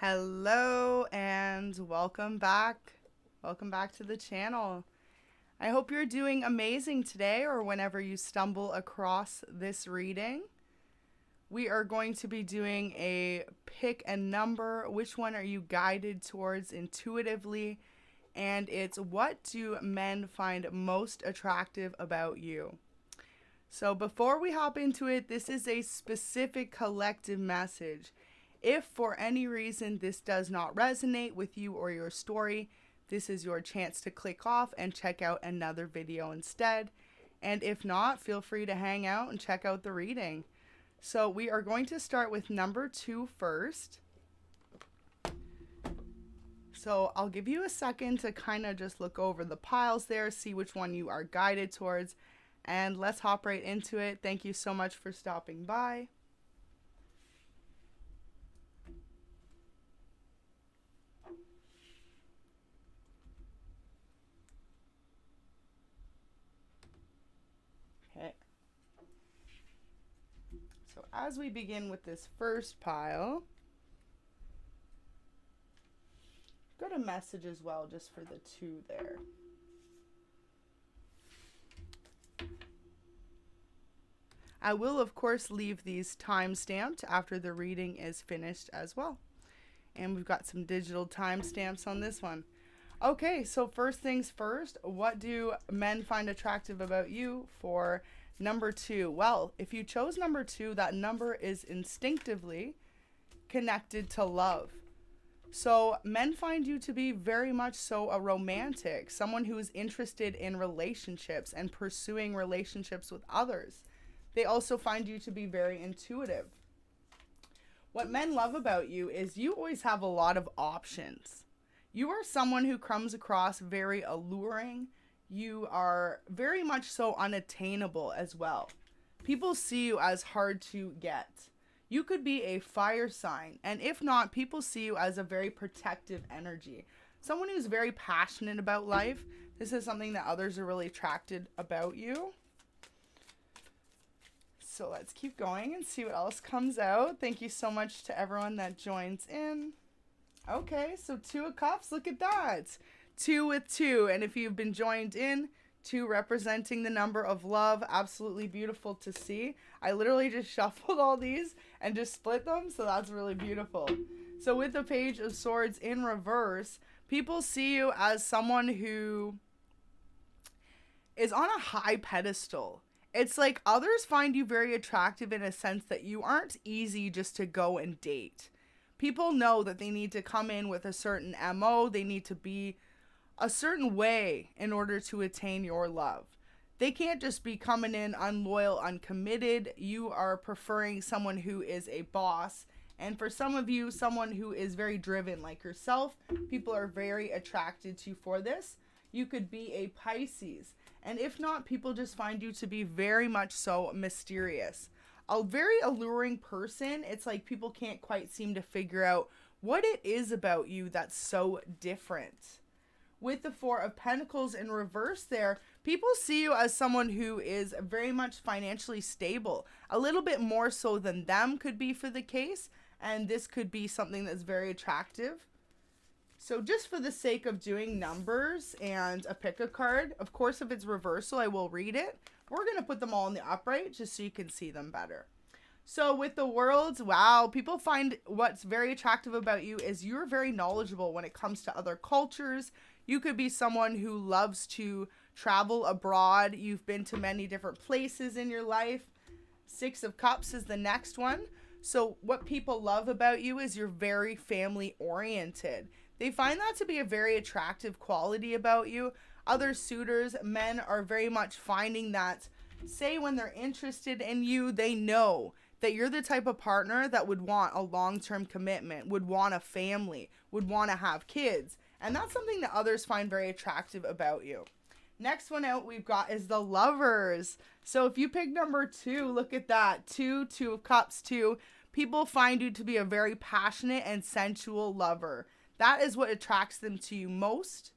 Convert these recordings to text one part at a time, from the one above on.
Hello and welcome back. Welcome back to the channel. I hope you're doing amazing today or whenever you stumble across this reading. We are going to be doing a pick a number. Which one are you guided towards intuitively? And it's what do men find most attractive about you? So before we hop into it, this is a specific collective message. If for any reason this does not resonate with you or your story, this is your chance to click off and check out another video instead. And if not, feel free to hang out and check out the reading. So we are going to start with number 2 first. So I'll give you a second to kind of just look over the piles there, see which one you are guided towards, and let's hop right into it. Thank you so much for stopping by. Okay. So as we begin with this first pile, got a message as well just for the 2 there. I will, of course, leave these time-stamped after the reading is finished as well. And we've got some digital timestamps on this one. Okay, so first things first, what do men find attractive about you for number 2? Well, if you chose number 2, that number is instinctively connected to love. So men find you to be very much so a romantic, someone who is interested in relationships and pursuing relationships with others. They also find you to be very intuitive. What men love about you is you always have a lot of options. You are someone who comes across very alluring. You are very much so unattainable as well. People see you as hard to get. You could be a fire sign, and if not, people see you as a very protective energy. Someone who's very passionate about life. This is something that others are really attracted about you. So let's keep going and see what else comes out. Thank you so much to everyone that joins in. Okay, so 2 of Cups, look at that. 2 with 2, and if you've been joined in, 2 representing the number of love, absolutely beautiful to see. I literally just shuffled all these and just split them, so that's really beautiful. So with the Page of Swords in reverse, people see you as someone who is on a high pedestal. It's like others find you very attractive in a sense that you aren't easy just to go and date. People know that they need to come in with a certain MO, they need to be a certain way in order to attain your love. They can't just be coming in unloyal, uncommitted. You are preferring someone who is a boss. And for some of you, someone who is very driven like yourself. People are very attracted to you for this. You could be a Pisces. And if not, people just find you to be very much so mysterious. A very alluring person. It's like people can't quite seem to figure out what it is about you that's so different. With the 4 of Pentacles in reverse there, people see you as someone who is very much financially stable. A little bit more so than them could be for the case. And this could be something that's very attractive. So just for the sake of doing numbers and a pick a card, of course, if it's reversal, I will read it. We're going to put them all in the upright just so you can see them better. So with the Worlds, wow, people find what's very attractive about you is you're very knowledgeable when it comes to other cultures. You could be someone who loves to travel abroad. You've been to many different places in your life. 6 of Cups is the next one. So what people love about you is you're very family oriented. They find that to be a very attractive quality about you. Other suitors, men are very much finding that, say when they're interested in you, they know that you're the type of partner that would want a long-term commitment, would want a family, would want to have kids. And that's something that others find very attractive about you. Next one out we've got is the Lovers. So if you pick number 2, look at that. 2 of Cups, 2. People find you to be a very passionate and sensual lover. That is what attracts them to you most.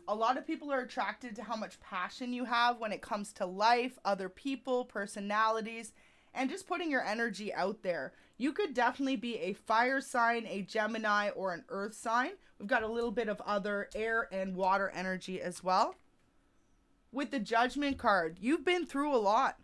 A lot of people are attracted to how much passion you have when it comes to life, other people, personalities, and just putting your energy out there. You could definitely be a fire sign, a Gemini, or an earth sign. We've got a little bit of other air and water energy as well. With the Judgment card, you've been through a lot.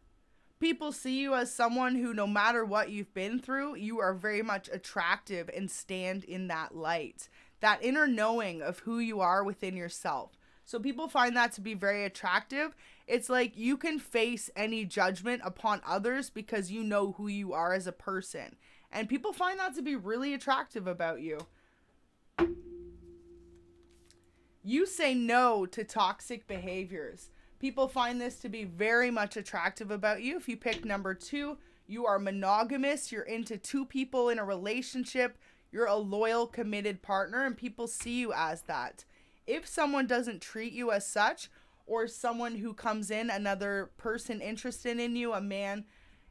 People see you as someone who, no matter what you've been through, you are very much attractive and stand in that light. That inner knowing of who you are within yourself. So people find that to be very attractive. It's like you can face any judgment upon others because you know who you are as a person. And people find that to be really attractive about you. You say no to toxic behaviors. People find this to be very much attractive about you. If you pick number 2, you are monogamous. You're into 2 people in a relationship. You're a loyal, committed partner, and people see you as that. If someone doesn't treat you as such, or someone who comes in, another person interested in you, a man,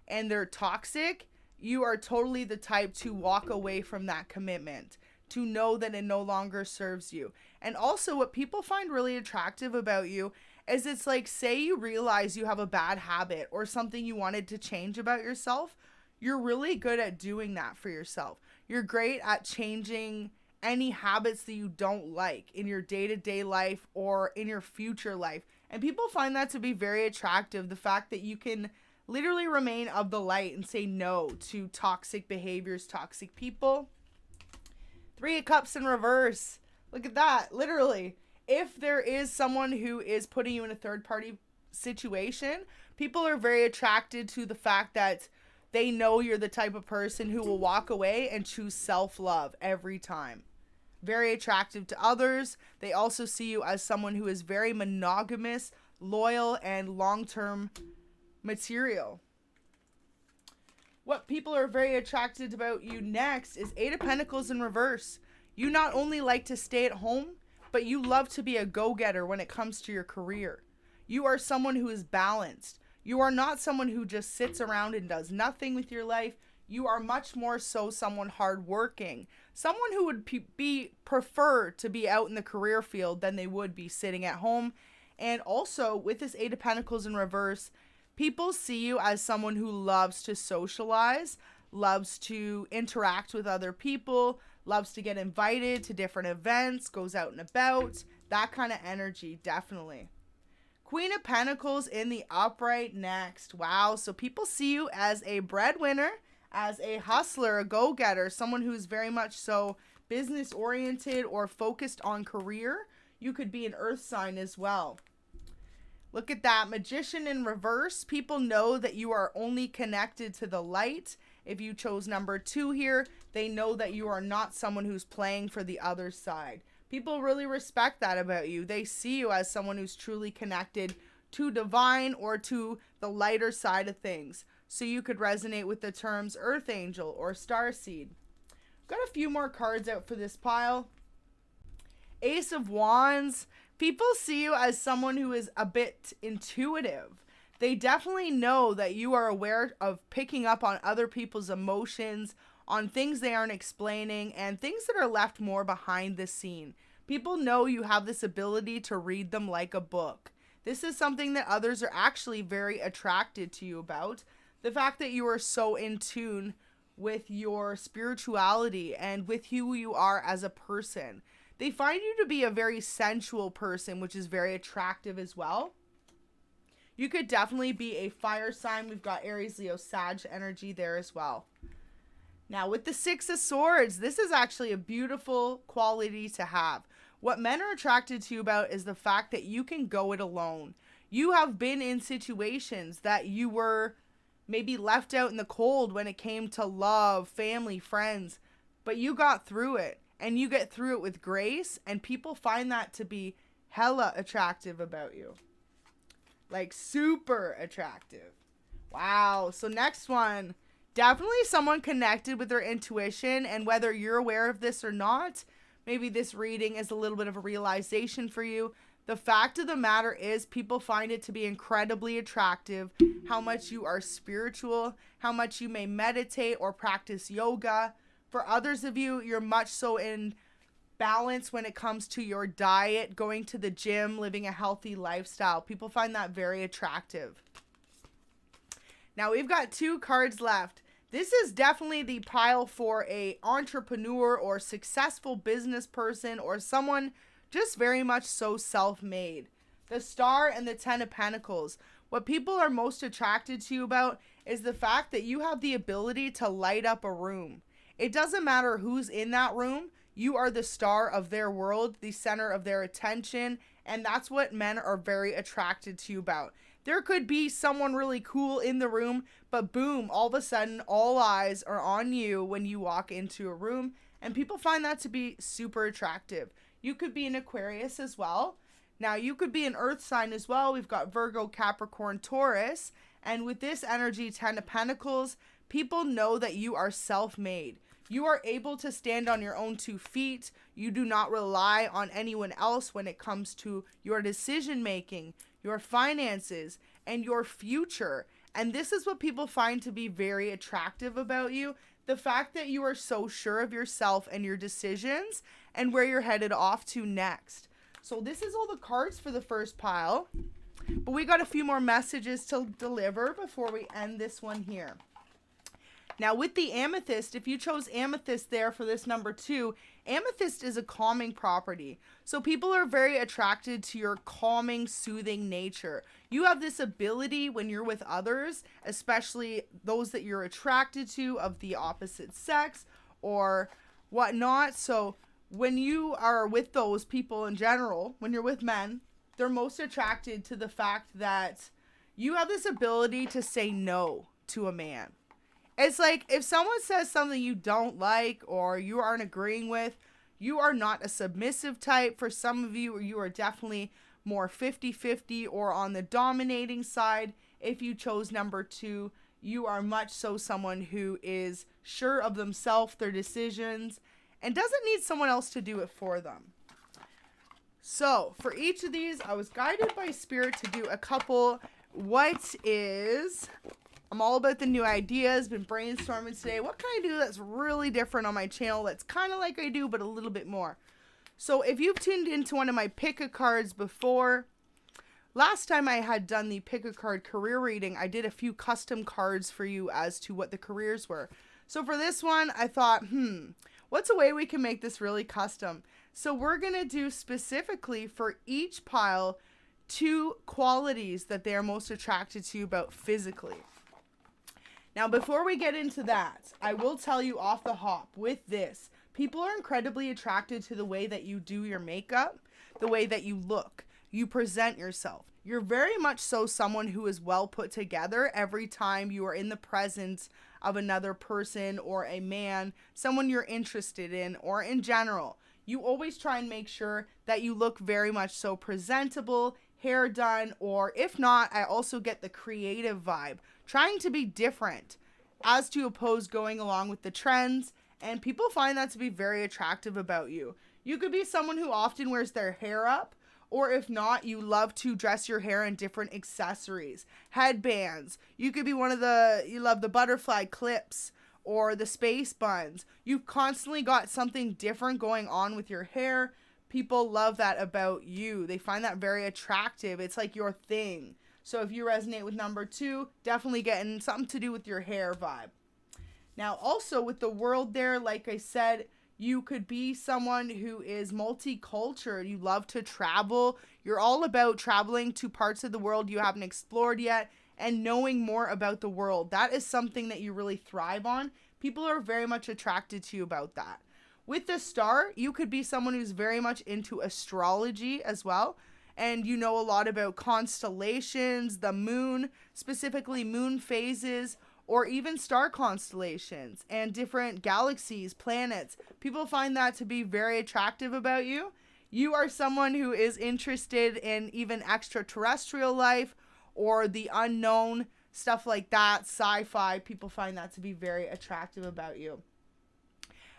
and they're toxic, you are totally the type to walk away from that commitment, to know that it no longer serves you. And also what people find really attractive about you is it's like, say you realize you have a bad habit or something you wanted to change about yourself, you're really good at doing that for yourself. You're great at changing any habits that you don't like in your day-to-day life or in your future life. And people find that to be very attractive, the fact that you can literally remain of the light and say no to toxic behaviors, toxic people. 3 of Cups in reverse. Look at that, literally. If there is someone who is putting you in a third-party situation, people are very attracted to the fact that they know you're the type of person who will walk away and choose self-love every time. Very attractive to others. They also see you as someone who is very monogamous, loyal, and long-term material. What people are very attracted about you next is 8 of Pentacles in reverse. You not only like to stay at home, but you love to be a go-getter when it comes to your career. You are someone who is balanced. You are not someone who just sits around and does nothing with your life. You are much more so someone hardworking. Someone who would prefer to be out in the career field than they would be sitting at home. And also, with this 8 of Pentacles in reverse, people see you as someone who loves to socialize, loves to interact with other people, loves to get invited to different events, goes out and about. That kind of energy, definitely. Queen of Pentacles in the upright next. Wow, so people see you as a breadwinner, as a hustler, a go-getter, someone who's very much so business-oriented or focused on career. You could be an earth sign as well. Look at that, Magician in reverse. People know that you are only connected to the light. If you chose number 2 here, they know that you are not someone who's playing for the other side. People really respect that about you. They see you as someone who's truly connected to divine or to the lighter side of things. So you could resonate with the terms Earth Angel or Starseed. Got a few more cards out for this pile. Ace of Wands. People see you as someone who is a bit intuitive. They definitely know that you are aware of picking up on other people's emotions, on things they aren't explaining, and things that are left more behind the scene. People know you have this ability to read them like a book. This is something that others are actually very attracted to you about. The fact that you are so in tune with your spirituality and with who you are as a person. They find you to be a very sensual person, which is very attractive as well. You could definitely be a fire sign. We've got Aries, Leo, Sag energy there as well. Now with the 6 of Swords, this is actually a beautiful quality to have. What men are attracted to you about is the fact that you can go it alone. You have been in situations that you were maybe left out in the cold when it came to love, family, friends, but you got through it, and you get through it with grace, and people find that to be hella attractive about you. Like super attractive. Wow. So next one, definitely someone connected with their intuition, and whether you're aware of this or not, maybe this reading is a little bit of a realization for you. The fact of the matter is people find it to be incredibly attractive how much you are spiritual, how much you may meditate or practice yoga. For others of you, you're much so in balance when it comes to your diet, going to the gym, living a healthy lifestyle. People find that very attractive. Now we've got 2 cards left. This is definitely the pile for a entrepreneur or successful business person or someone just very much so self-made. The Star and the 10 of Pentacles. What people are most attracted to you about is the fact that you have the ability to light up a room. It doesn't matter who's in that room. You are the star of their world, the center of their attention, and that's what men are very attracted to you about. There could be someone really cool in the room, but boom, all of a sudden, all eyes are on you when you walk into a room, and people find that to be super attractive. You could be an Aquarius as well. Now, you could be an earth sign as well. We've got Virgo, Capricorn, Taurus, and with this energy, 10 of Pentacles, people know that you are self-made. You are able to stand on your own 2 feet. You do not rely on anyone else when it comes to your decision making, your finances, and your future. And this is what people find to be very attractive about you. The fact that you are so sure of yourself and your decisions and where you're headed off to next. So this is all the cards for the first pile. But we got a few more messages to deliver before we end this one here. Now with the amethyst, if you chose amethyst there for this number 2, amethyst is a calming property. So people are very attracted to your calming, soothing nature. You have this ability when you're with others, especially those that you're attracted to of the opposite sex or whatnot. So when you are with those people in general, when you're with men, they're most attracted to the fact that you have this ability to say no to a man. It's like if someone says something you don't like or you aren't agreeing with, you are not a submissive type. For some of you, you are definitely more 50-50 or on the dominating side. If you chose number 2, you are much so someone who is sure of themselves, their decisions, and doesn't need someone else to do it for them. So for each of these, I was guided by Spirit to do a couple. I'm all about the new ideas, been brainstorming today. What can I do that's really different on my channel that's kind of like I do, but a little bit more? So if you've tuned into one of my pick a cards before, last time I had done the pick a card career reading, I did a few custom cards for you as to what the careers were. So for this one, I thought, what's a way we can make this really custom? So we're going to do specifically for each pile 2 qualities that they are most attracted to you about physically. Now, before we get into that, I will tell you off the hop with this. People are incredibly attracted to the way that you do your makeup, the way that you look, you present yourself. You're very much so someone who is well put together every time you are in the presence of another person or a man, someone you're interested in, or in general. You always try and make sure that you look very much so presentable, hair done, or if not, I also get the creative vibe. Trying to be different as to oppose going along with the trends, and people find that to be very attractive about you. You could be someone who often wears their hair up, or if not, you love to dress your hair in different accessories, headbands. You could be you love the butterfly clips or the space buns. You've constantly got something different going on with your hair. People love that about you. They find that very attractive. It's like your thing. So if you resonate with number 2, definitely getting something to do with your hair vibe. Now, also with the world there, like I said, you could be someone who is multicultural. You love to travel. You're all about traveling to parts of the world you haven't explored yet and knowing more about the world. That is something that you really thrive on. People are very much attracted to you about that. With the Star, you could be someone who's very much into astrology as well. And you know a lot about constellations, the moon, specifically moon phases, or even star constellations and different galaxies, planets. People find that to be very attractive about you. You are someone who is interested in even extraterrestrial life or the unknown, stuff like that, sci-fi. People find that to be very attractive about you.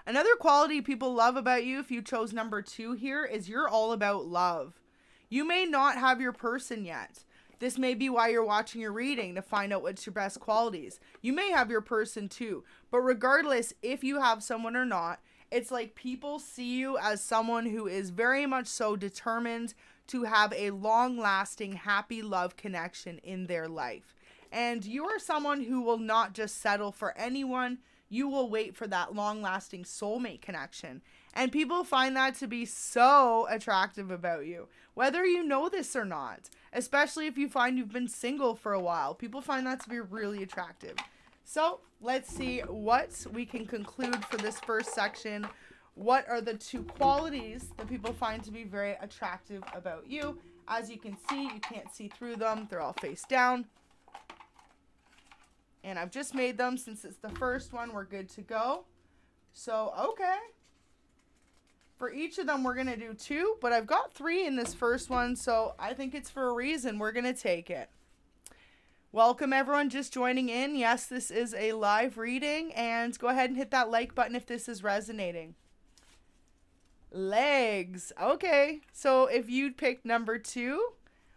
Another quality people love about you, if you chose number 2 here, is you're all about love. You may not have your person yet. This may be why you're watching your reading, to find out what's your best qualities. You may have your person too, but regardless if you have someone or not, it's like people see you as someone who is very much so determined to have a long-lasting, happy love connection in their life. And you are someone who will not just settle for anyone. You will wait for that long-lasting soulmate connection. And people find that to be so attractive about you, whether you know this or not, especially if you find you've been single for a while. People find that to be really attractive. So let's see what we can conclude for this first section. What are the 2 qualities that people find to be very attractive about you? As you can see, you can't see through them. They're all face down. And I've just made them. Since it's the first one, we're good to go. So, okay. For each of them, we're going to do 2, but I've got 3 in this first one, so I think it's for a reason. We're going to take it. Welcome, everyone just joining in. Yes, this is a live reading, and go ahead and hit that like button if this is resonating. Legs. Okay, so if you picked number 2,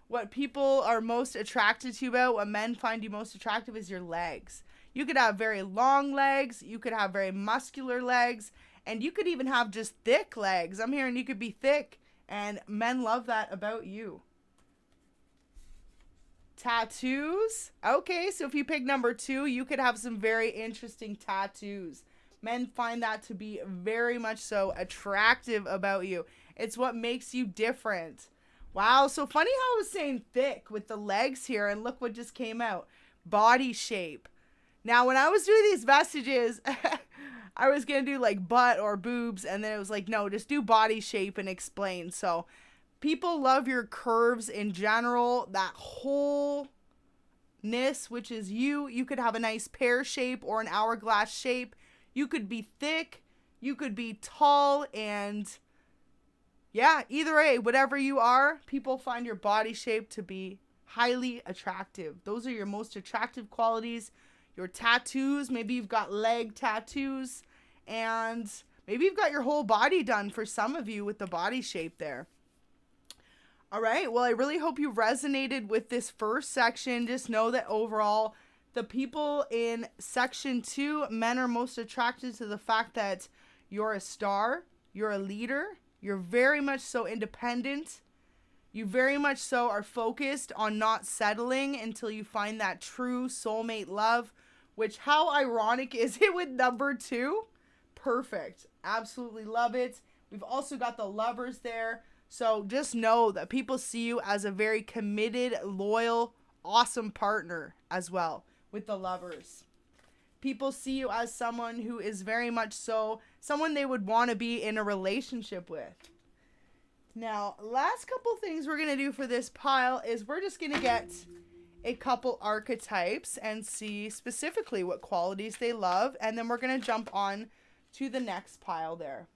what people are most attracted to you about, what men find you most attractive, is your legs. You could have very long legs, you could have very muscular legs, and you could even have just thick legs. I'm hearing you could be thick, and men love that about you. Tattoos. Okay, so if you pick number 2, you could have some very interesting tattoos. Men find that to be very much so attractive about you. It's what makes you different. Wow, so funny how I was saying thick with the legs here, and look what just came out. Body shape. Now, when I was doing these messages, I was going to do like butt or boobs, and then it was like, no, just do body shape and explain. So people love your curves in general, that wholeness, which is you. You could have a nice pear shape or an hourglass shape. You could be thick, you could be tall, and yeah, either way, whatever you are, people find your body shape to be highly attractive. Those are your most attractive qualities. Your tattoos, maybe you've got leg tattoos, and maybe you've got your whole body done for some of you with the body shape there. All right, well, I really hope you resonated with this first section. Just know that overall, the people in section 2, men are most attracted to the fact that you're a star, you're a leader, you're very much so independent. You very much so are focused on not settling until you find that true soulmate love, which how ironic is it with number 2? Perfect. Absolutely love it. We've also got the lovers there. So just know that people see you as a very committed, loyal, awesome partner as well with the lovers. People see you as someone who is very much so someone they would want to be in a relationship with. Now, last couple things we're going to do for this pile is we're just going to get a couple archetypes and see specifically what qualities they love. And then we're going to jump on to the next pile there.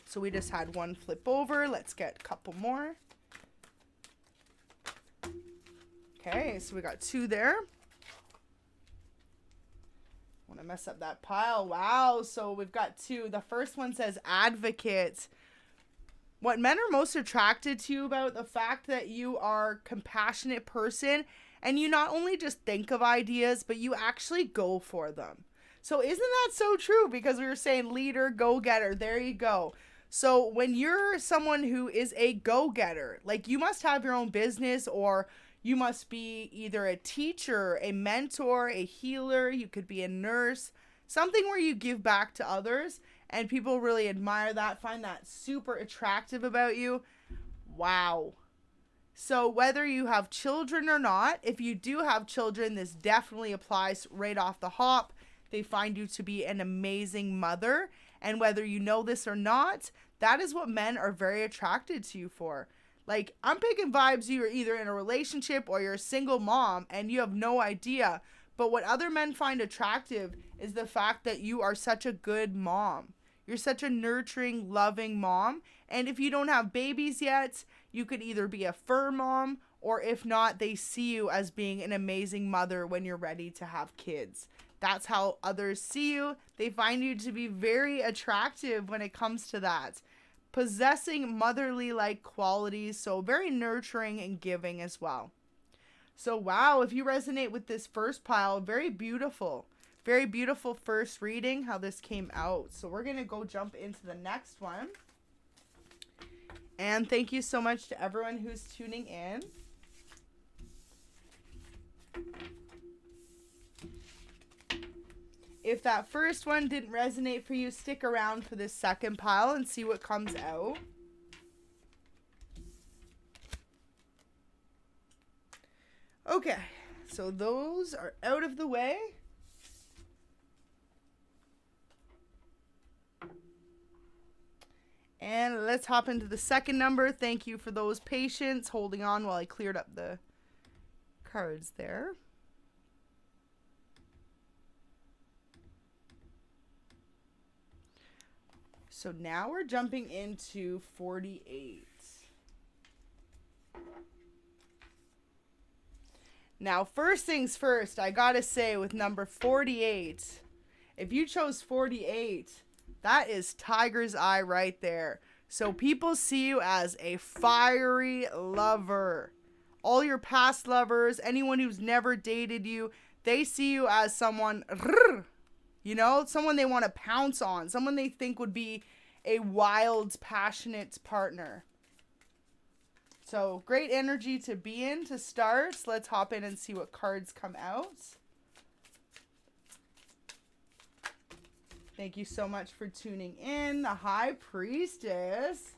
So we just had one flip over. Let's get a couple more. Okay, so we got 2 there. Want to mess up that pile. Wow, so we've got 2. The first one says advocate. What men are most attracted to you about the fact that you are a compassionate person, and you not only just think of ideas, but you actually go for them. So isn't that so true? Because we were saying leader, go-getter. There you go. So when you're someone who is a go-getter, like you must have your own business, or you must be either a teacher, a mentor, a healer. You could be a nurse, something where you give back to others, and people really admire that, find that super attractive about you. Wow. So whether you have children or not, if you do have children, this definitely applies right off the hop. They find you to be an amazing mother. And whether you know this or not, that is what men are very attracted to you for. Like, I'm picking vibes, you're either in a relationship or you're a single mom and you have no idea. But what other men find attractive is the fact that you are such a good mom. You're such a nurturing, loving mom. And if you don't have babies yet, you could either be a fur mom, or if not, they see you as being an amazing mother when you're ready to have kids. That's how others see you. They find you to be very attractive when it comes to that. Possessing motherly-like qualities, so very nurturing and giving as well. So wow, if you resonate with this first pile, very beautiful first reading, how this came out. So we're going to go jump into the next one. And thank you so much to everyone who's tuning in. If that first one didn't resonate for you, stick around for this second pile and see what comes out. Okay, so those are out of the way. And let's hop into the second number. Thank you for those patients holding on while I cleared up the cards there. So now we're jumping into 48. Now, first things first, I gotta say with number 48, if you chose 48, that is tiger's eye right there. So people see you as a fiery lover. All your past lovers, anyone who's never dated you, they see you as someone, you know, someone they want to pounce on, someone they think would be a wild, passionate partner. So great energy to be in to start. Let's hop in and see what cards come out. Thank you so much for tuning in. The High Priestess.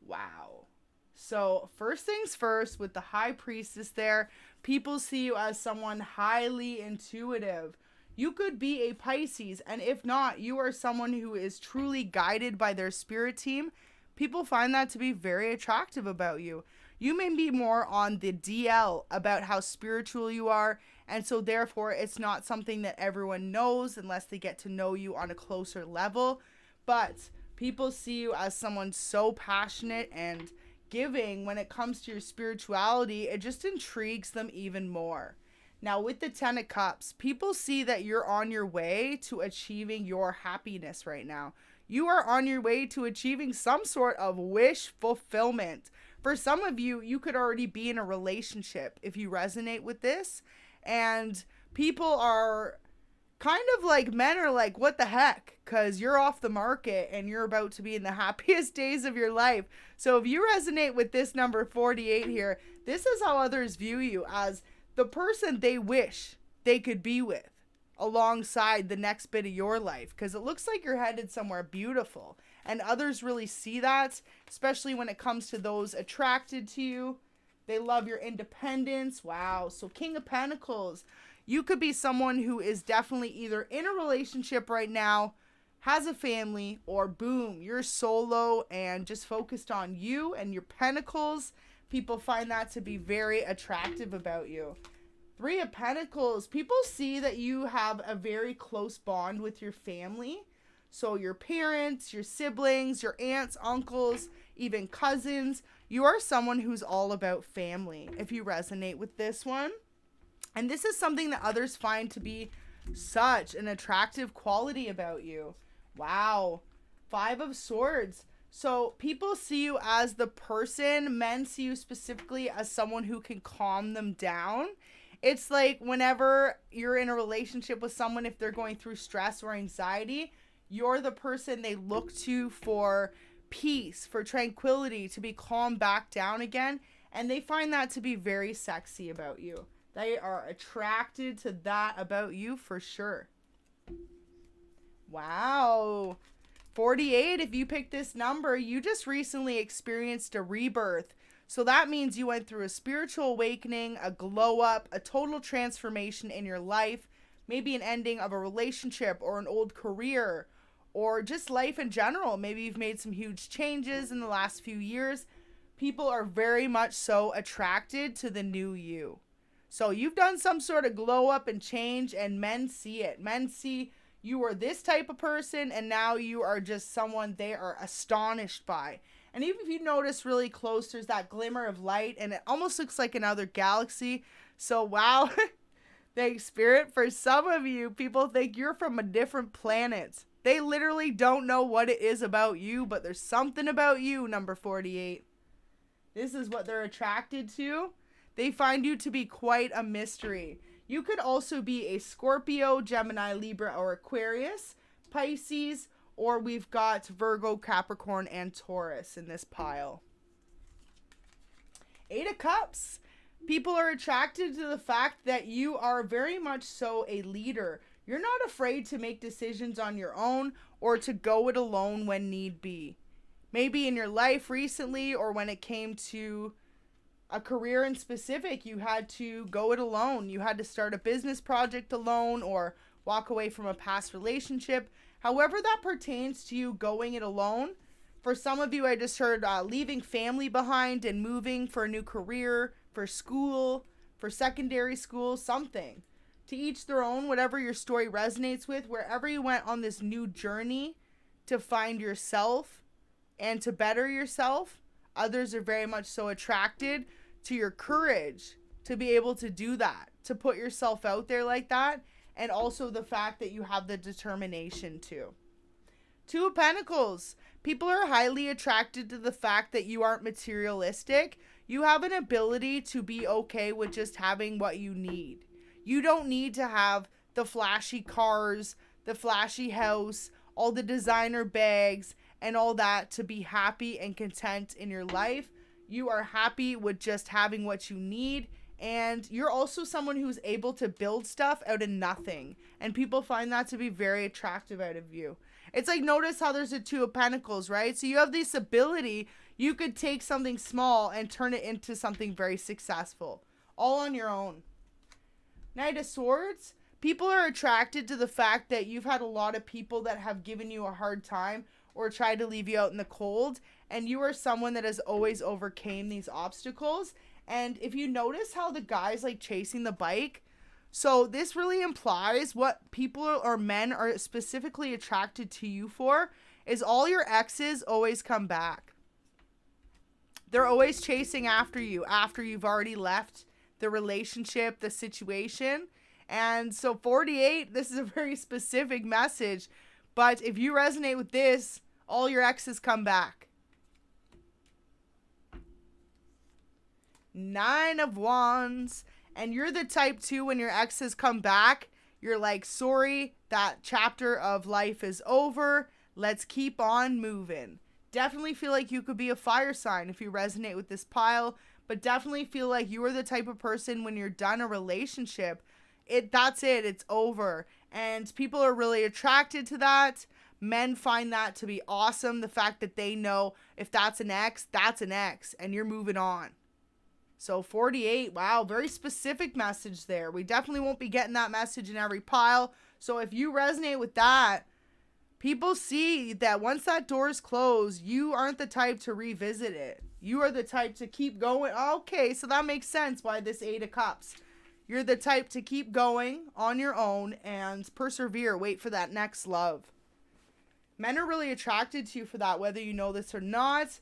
Wow. So first things first, with the High Priestess there, people see you as someone highly intuitive. You could be a Pisces, and if not, you are someone who is truly guided by their spirit team. People find that to be very attractive about you. You may be more on the DL about how spiritual you are, and so therefore it's not something that everyone knows unless they get to know you on a closer level. But people see you as someone so passionate and giving when it comes to your spirituality. It just intrigues them even more. Now with the 10 of Cups, people see that you're on your way to achieving your happiness right now. You are on your way to achieving some sort of wish fulfillment. For some of you, you could already be in a relationship if you resonate with this. And people are kind of like, men are like, what the heck? Because you're off the market and you're about to be in the happiest days of your life. So if you resonate with this number 48 here, this is how others view you, as the person they wish they could be with alongside the next bit of your life, because it looks like you're headed somewhere beautiful, and others really see that, especially when it comes to those attracted to you. They love your independence. Wow. So King of Pentacles, you could be someone who is definitely either in a relationship right now, has a family, or boom, you're solo and just focused on you and your pentacles. People find that to be very attractive about you. 3 of Pentacles, people see that you have a very close bond with your family. So your parents, your siblings, your aunts, uncles, even cousins. You are someone who's all about family, if you resonate with this one. And this is something that others find to be such an attractive quality about you. Wow. 5 of Swords. So people see you as the person, men see you specifically as someone who can calm them down. It's like whenever you're in a relationship with someone, if they're going through stress or anxiety, you're the person they look to for peace, for tranquility, to be calmed back down again. And they find that to be very sexy about you. They are attracted to that about you for sure. Wow. 48, if you picked this number, you just recently experienced a rebirth. So that means you went through a spiritual awakening, a glow up, a total transformation in your life, maybe an ending of a relationship or an old career, or just life in general. Maybe you've made some huge changes in the last few years. People are very much so attracted to the new you. So you've done some sort of glow up and change, and men see it. Men see you are this type of person, and now you are just someone they are astonished by. And even if you notice really close, there's that glimmer of light, and it almost looks like another galaxy. So wow, thanks Spirit. For some of you, people think you're from a different planet. They literally don't know what it is about you, but there's something about you, number 48. This is what they're attracted to. They find you to be quite a mystery. You could also be a Scorpio, Gemini, Libra, or Aquarius, Pisces, or we've got Virgo, Capricorn, and Taurus in this pile. 8 of Cups. People are attracted to the fact that you are very much so a leader. You're not afraid to make decisions on your own or to go it alone when need be. Maybe in your life recently, or when it came to a career in specific, you had to go it alone. You had to start a business project alone or walk away from a past relationship. However that pertains to you going it alone. For some of you, I just heard leaving family behind and moving for a new career, for school, for secondary school, something. To each their own, whatever your story resonates with, wherever you went on this new journey to find yourself and to better yourself, others are very much so attracted to your courage to be able to do that, to put yourself out there like that, and also the fact that you have the determination to. Two of Pentacles. People are highly attracted to the fact that you aren't materialistic. You have an ability to be okay with just having what you need. You don't need to have the flashy cars, the flashy house, all the designer bags, and all that to be happy and content in your life. You are happy with just having what you need. And you're also someone who's able to build stuff out of nothing. And people find that to be very attractive out of you. It's like, notice how there's a Two of Pentacles, right? So you have this ability, you could take something small and turn it into something very successful. All on your own. Knight of Swords. People are attracted to the fact that you've had a lot of people that have given you a hard time or tried to leave you out in the cold. And you are someone that has always overcame these obstacles. And if you notice how the guy's like chasing the bike, so this really implies what people or men are specifically attracted to you for is all your exes always come back. They're always chasing after you after you've already left the relationship, the situation. And so 48, this is a very specific message, but if you resonate with this, all your exes come back. Nine of Wands. And you're the type too, when your exes come back, you're like, sorry, that chapter of life is over. Let's keep on moving. Definitely feel like you could be a fire sign if you resonate with this pile, but definitely feel like you are the type of person when you're done a relationship, that's it, it's over. And people are really attracted to that. Men find that to be awesome. The fact that they know if that's an ex, and you're moving on. So 48, wow, very specific message there. We definitely won't be getting that message in every pile. So if you resonate with that, people see that once that door is closed, you aren't the type to revisit it. You are the type to keep going. Okay, so that makes sense why this Eight of Cups. You're the type to keep going on your own and persevere. Wait for that next love. Men are really attracted to you for that, whether you know this or not.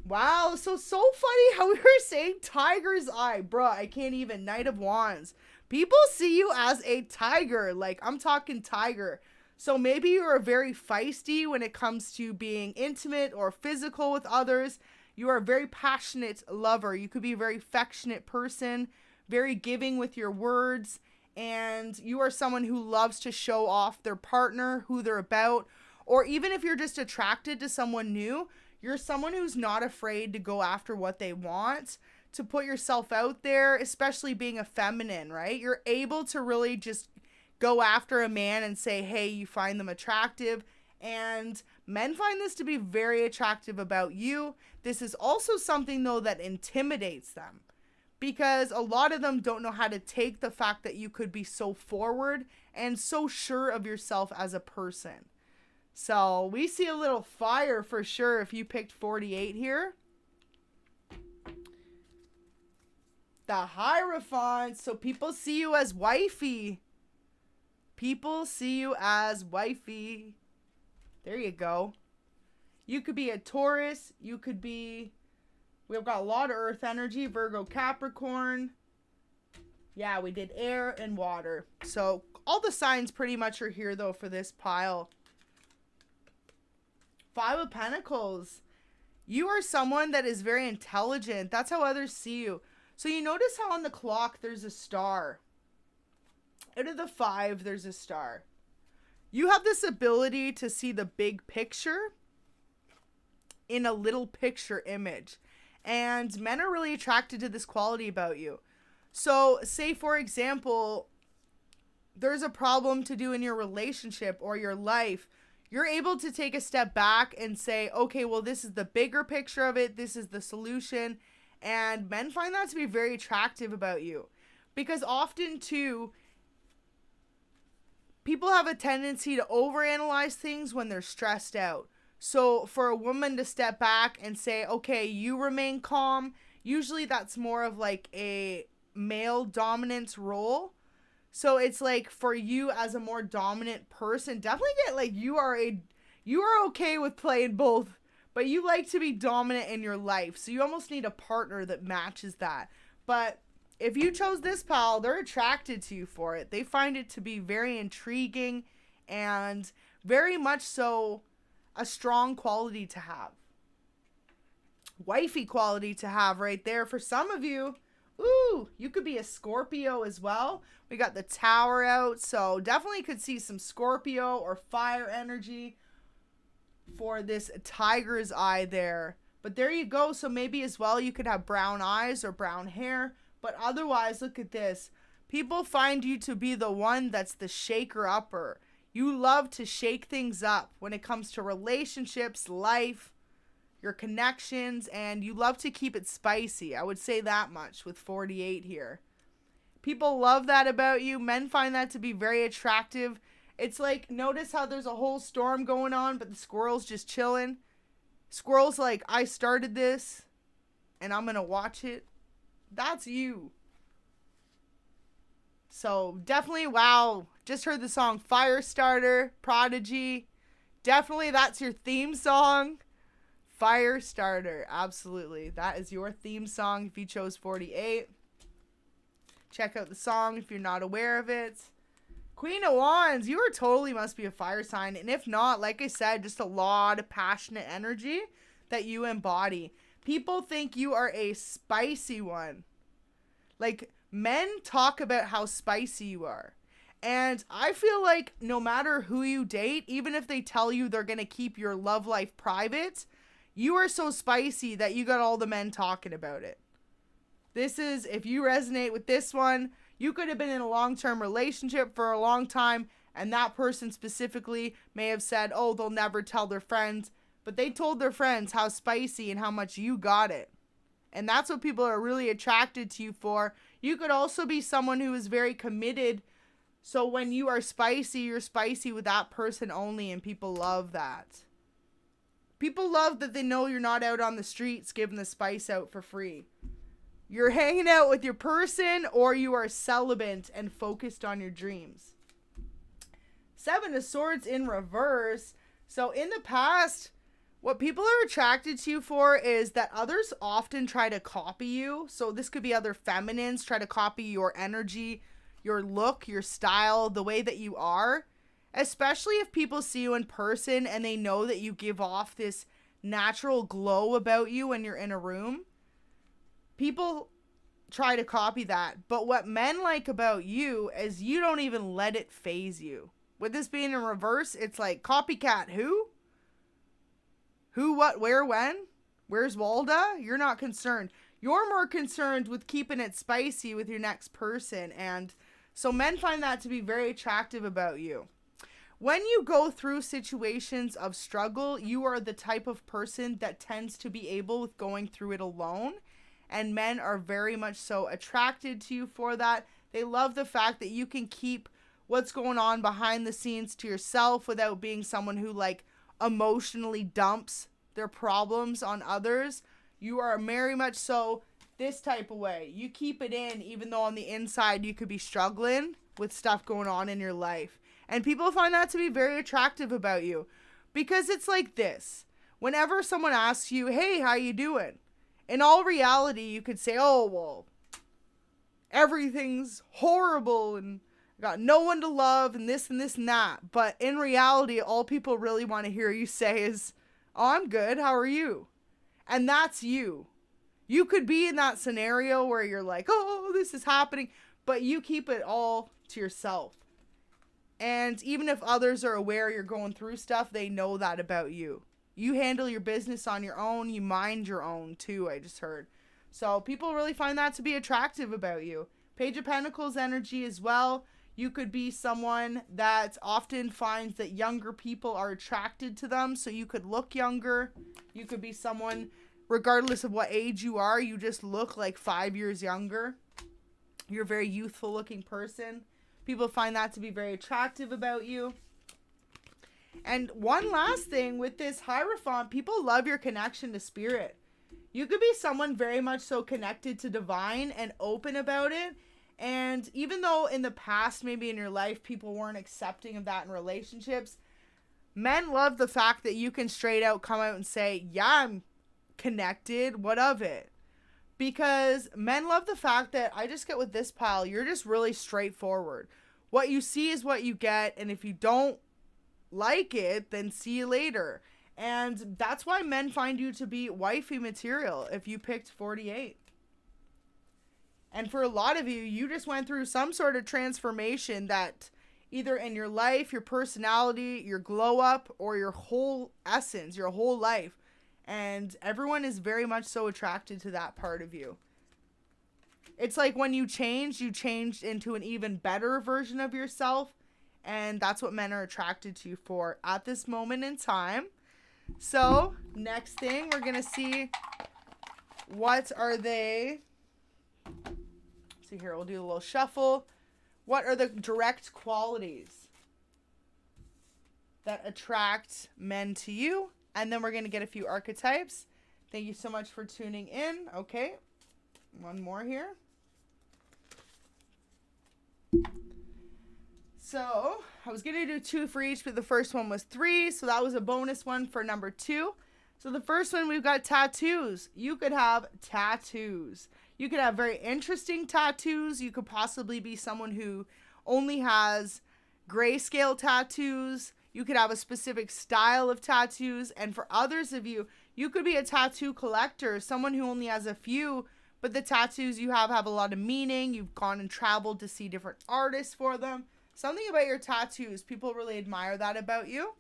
Wow, so funny how we were saying tiger's eye. Bruh, I can't even. Knight of Wands. People see you as a tiger. Like, I'm talking tiger. So maybe you're very feisty when it comes to being intimate or physical with others. You are a very passionate lover. You could be a very affectionate person, very giving with your words. And you are someone who loves to show off their partner, who they're about. Or even if you're just attracted to someone new, you're someone who's not afraid to go after what they want, to put yourself out there, especially being a feminine, right? You're able to really just go after a man and say, hey, you find them attractive. And men find this to be very attractive about you. This is also something, though, that intimidates them, because a lot of them don't know how to take the fact that you could be so forward and so sure of yourself as a person. So we see a little fire for sure if you picked 48 here. The Hierophant. So people see you as wifey. People see you as wifey. There you go. You could be a Taurus. You could be... We've got a lot of earth energy. Virgo, Capricorn. Yeah, we did air and water. So all the signs pretty much are here, though, for this pile. Five of Pentacles. You are someone that is very intelligent. That's how others see you. So you notice how on the clock there's a star. Out of the five, there's a star. You have this ability to see the big picture in a little picture image. And men are really attracted to this quality about you. So say, for example, there's a problem to do in your relationship or your life. You're able to take a step back and say, okay, well, this is the bigger picture of it. This is the solution. And men find that to be very attractive about you. Because often, too, people have a tendency to overanalyze things when they're stressed out. So for a woman to step back and say, okay, you remain calm, usually that's more of like a male dominance role. So it's like for you as a more dominant person, definitely get like you are okay with playing both, but you like to be dominant in your life. So you almost need a partner that matches that. But if you chose this pal, they're attracted to you for it. They find it to be very intriguing and very much so a strong quality to have. Wifey quality to have right there for some of you. Ooh, you could be a Scorpio as well. We got the Tower out, so definitely could see some Scorpio or fire energy for this tiger's eye there. But there you go. So maybe as well you could have brown eyes or brown hair. But otherwise, look at this. People find you to be the one that's the shaker-upper. You love to shake things up when it comes to relationships, life, your connections, and you love to keep it spicy. I would say that much with 48 here. People love that about you. Men find that to be very attractive. It's like, notice how there's a whole storm going on, but the squirrel's just chilling. Squirrel's like, I started this, and I'm going to watch it. That's you. So definitely, wow. Just heard the song Firestarter, Prodigy. Definitely that's your theme song. Firestarter, absolutely. That is your theme song if you chose 48. Check out the song if you're not aware of it. Queen of Wands, you are totally must be a fire sign. And if not, like I said, just a lot of passionate energy that you embody. People think you are a spicy one. Like, men talk about how spicy you are. And I feel like no matter who you date, even if they tell you they're going to keep your love life private, you are so spicy that you got all the men talking about it. This is, if you resonate with this one, you could have been in a long-term relationship for a long time, and that person specifically may have said, oh, they'll never tell their friends. But they told their friends how spicy and how much you got it. And that's what people are really attracted to you for. You could also be someone who is very committed. So when you are spicy, you're spicy with that person only. And people love that. People love that they know you're not out on the streets giving the spice out for free. You're hanging out with your person, or you are celibate and focused on your dreams. 7 of Swords in reverse. So in the past, what people are attracted to you for is that others often try to copy you. So this could be other feminines try to copy your energy, your look, your style, the way that you are. Especially if people see you in person and they know that you give off this natural glow about you when you're in a room. People try to copy that. But what men like about you is you don't even let it faze you. With this being in reverse, it's like, copycat who? Who, what, where, when? Where's Walda? You're not concerned. You're more concerned with keeping it spicy with your next person. And so men find that to be very attractive about you. When you go through situations of struggle, you are the type of person that tends to be able with going through it alone. And men are very much so attracted to you for that. They love the fact that you can keep what's going on behind the scenes to yourself without being someone who like emotionally dumps their problems on others. You are very much so this type of way. You keep it in even though on the inside you could be struggling with stuff going on in your life. And people find that to be very attractive about you. Because it's like this. Whenever someone asks you, hey, how you doing? In all reality, you could say, oh, well, everything's horrible and I got no one to love and this and this and that. But in reality, all people really want to hear you say is, oh, I'm good. How are you? And that's you. You could be in that scenario where you're like, oh, this is happening. But you keep it all to yourself. And even if others are aware you're going through stuff, they know that about you. You handle your business on your own. You mind your own too, I just heard. So people really find that to be attractive about you. Page of Pentacles energy as well. You could be someone that often finds that younger people are attracted to them. So you could look younger. You could be someone, regardless of what age you are, you just look like 5 years younger. You're a very youthful looking person. People find that to be very attractive about you. And one last thing with this Hierophant, people love your connection to spirit. You could be someone very much so connected to divine and open about it. And even though in the past, maybe in your life, people weren't accepting of that in relationships, men love the fact that you can straight out come out and say, yeah, I'm connected. What of it? Because men love the fact that I just get with this pile. You're just really straightforward. What you see is what you get. And if you don't like it, then see you later. And that's why men find you to be wifey material if you picked 48. And for a lot of you, you just went through some sort of transformation that either in your life, your personality, your glow up, or your whole essence, your whole life. And everyone is very much so attracted to that part of you. It's like when you changed into an even better version of yourself. And that's what men are attracted to you for at this moment in time. So, next thing, we're going to see what are they... So here, we'll do a little shuffle. What are the direct qualities that attract men to you? And then we're going to get a few archetypes. Thank you so much for tuning in. Okay, one more here. So, I was going to do 2 for each, but the first one was 3. So that was a bonus one for number 2. So the first one, we've got tattoos. You could have tattoos. You could have very interesting tattoos. You could possibly be someone who only has grayscale tattoos. You could have a specific style of tattoos. And for others of you, you could be a tattoo collector, someone who only has a few, but the tattoos you have a lot of meaning. You've gone and traveled to see different artists for them. Something about your tattoos, people really admire that about you.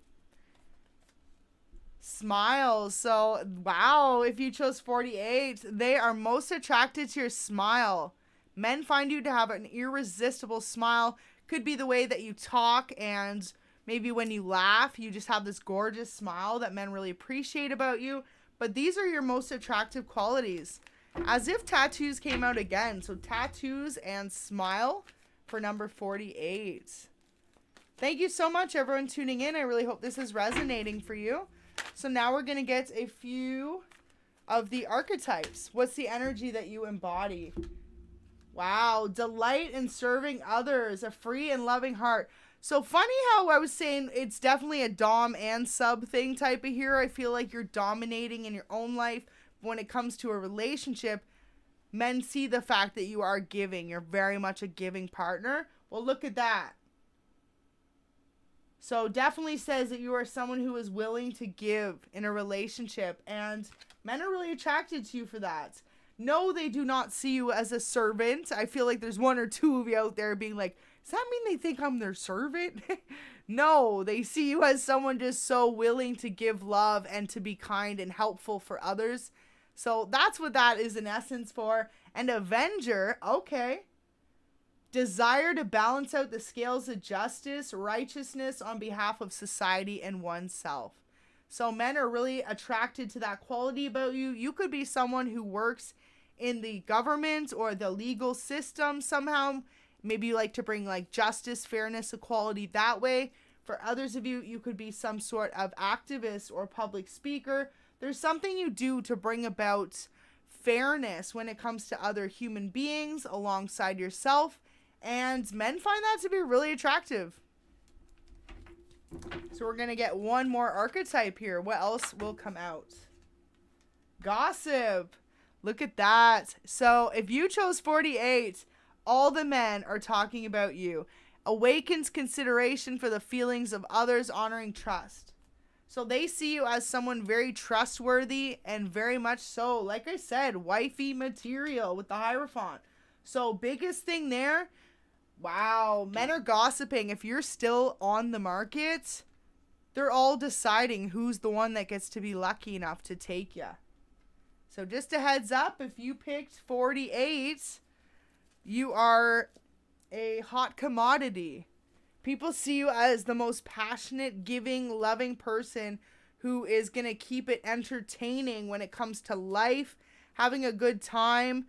Smiles. So, wow, if you chose 48, they are most attracted to your smile. Men find you to have an irresistible smile. Could be the way that you talk, and maybe when you laugh, you just have this gorgeous smile that men really appreciate about you. But these are your most attractive qualities. As if tattoos came out again. So tattoos and smile for number 48. Thank you so much, everyone tuning in. I really hope this is resonating for you. So now we're going to get a few of the archetypes. What's the energy that you embody? Wow. Delight in serving others. A free and loving heart. So funny how I was saying it's definitely a dom and sub thing type of here. I feel like you're dominating in your own life. When it comes to a relationship, men see the fact that you are giving. You're very much a giving partner. Well, look at that. So definitely says that you are someone who is willing to give in a relationship, and men are really attracted to you for that. No, they do not see you as a servant. I feel like there's 1 or 2 of you out there being like, does that mean they think I'm their servant? No, they see you as someone just so willing to give love and to be kind and helpful for others. So that's what that is in essence for. And Avenger, okay. Desire to balance out the scales of justice, righteousness on behalf of society and oneself. So men are really attracted to that quality about you. You could be someone who works in the government or the legal system somehow. Maybe you like to bring like justice, fairness, equality that way. For others of you, you could be some sort of activist or public speaker. There's something you do to bring about fairness when it comes to other human beings alongside yourself. And men find that to be really attractive. So we're going to get one more archetype here. What else will come out? Gossip. Look at that. So if you chose 48, all the men are talking about you. Awakens consideration for the feelings of others, honoring trust. So they see you as someone very trustworthy and very much so, like I said, wifey material with the Hierophant. So biggest thing there, wow, men are gossiping. If you're still on the market, they're all deciding who's the one that gets to be lucky enough to take you. So just a heads up, if you picked 48, you are a hot commodity. People see you as the most passionate, giving, loving person who is going to keep it entertaining when it comes to life, having a good time,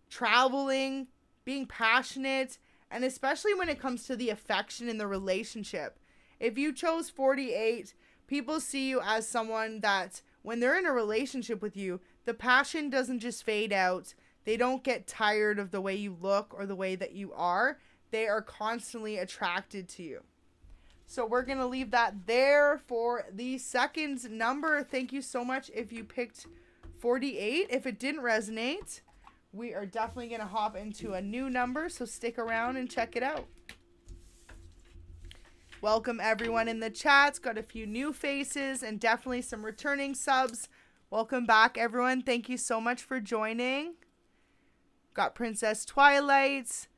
traveling, being passionate, and especially when it comes to the affection in the relationship. If you chose 48, people see you as someone that when they're in a relationship with you, the passion doesn't just fade out. They don't get tired of the way you look or the way that you are. They are constantly attracted to you. So we're going to leave that there for the second number. Thank you so much if you picked 48. If it didn't resonate, we are definitely going to hop into a new number. So stick around and check it out. Welcome everyone in the chats. Got a few new faces and definitely some returning subs. Welcome back everyone. Thank you so much for joining. Got Princess Twilight.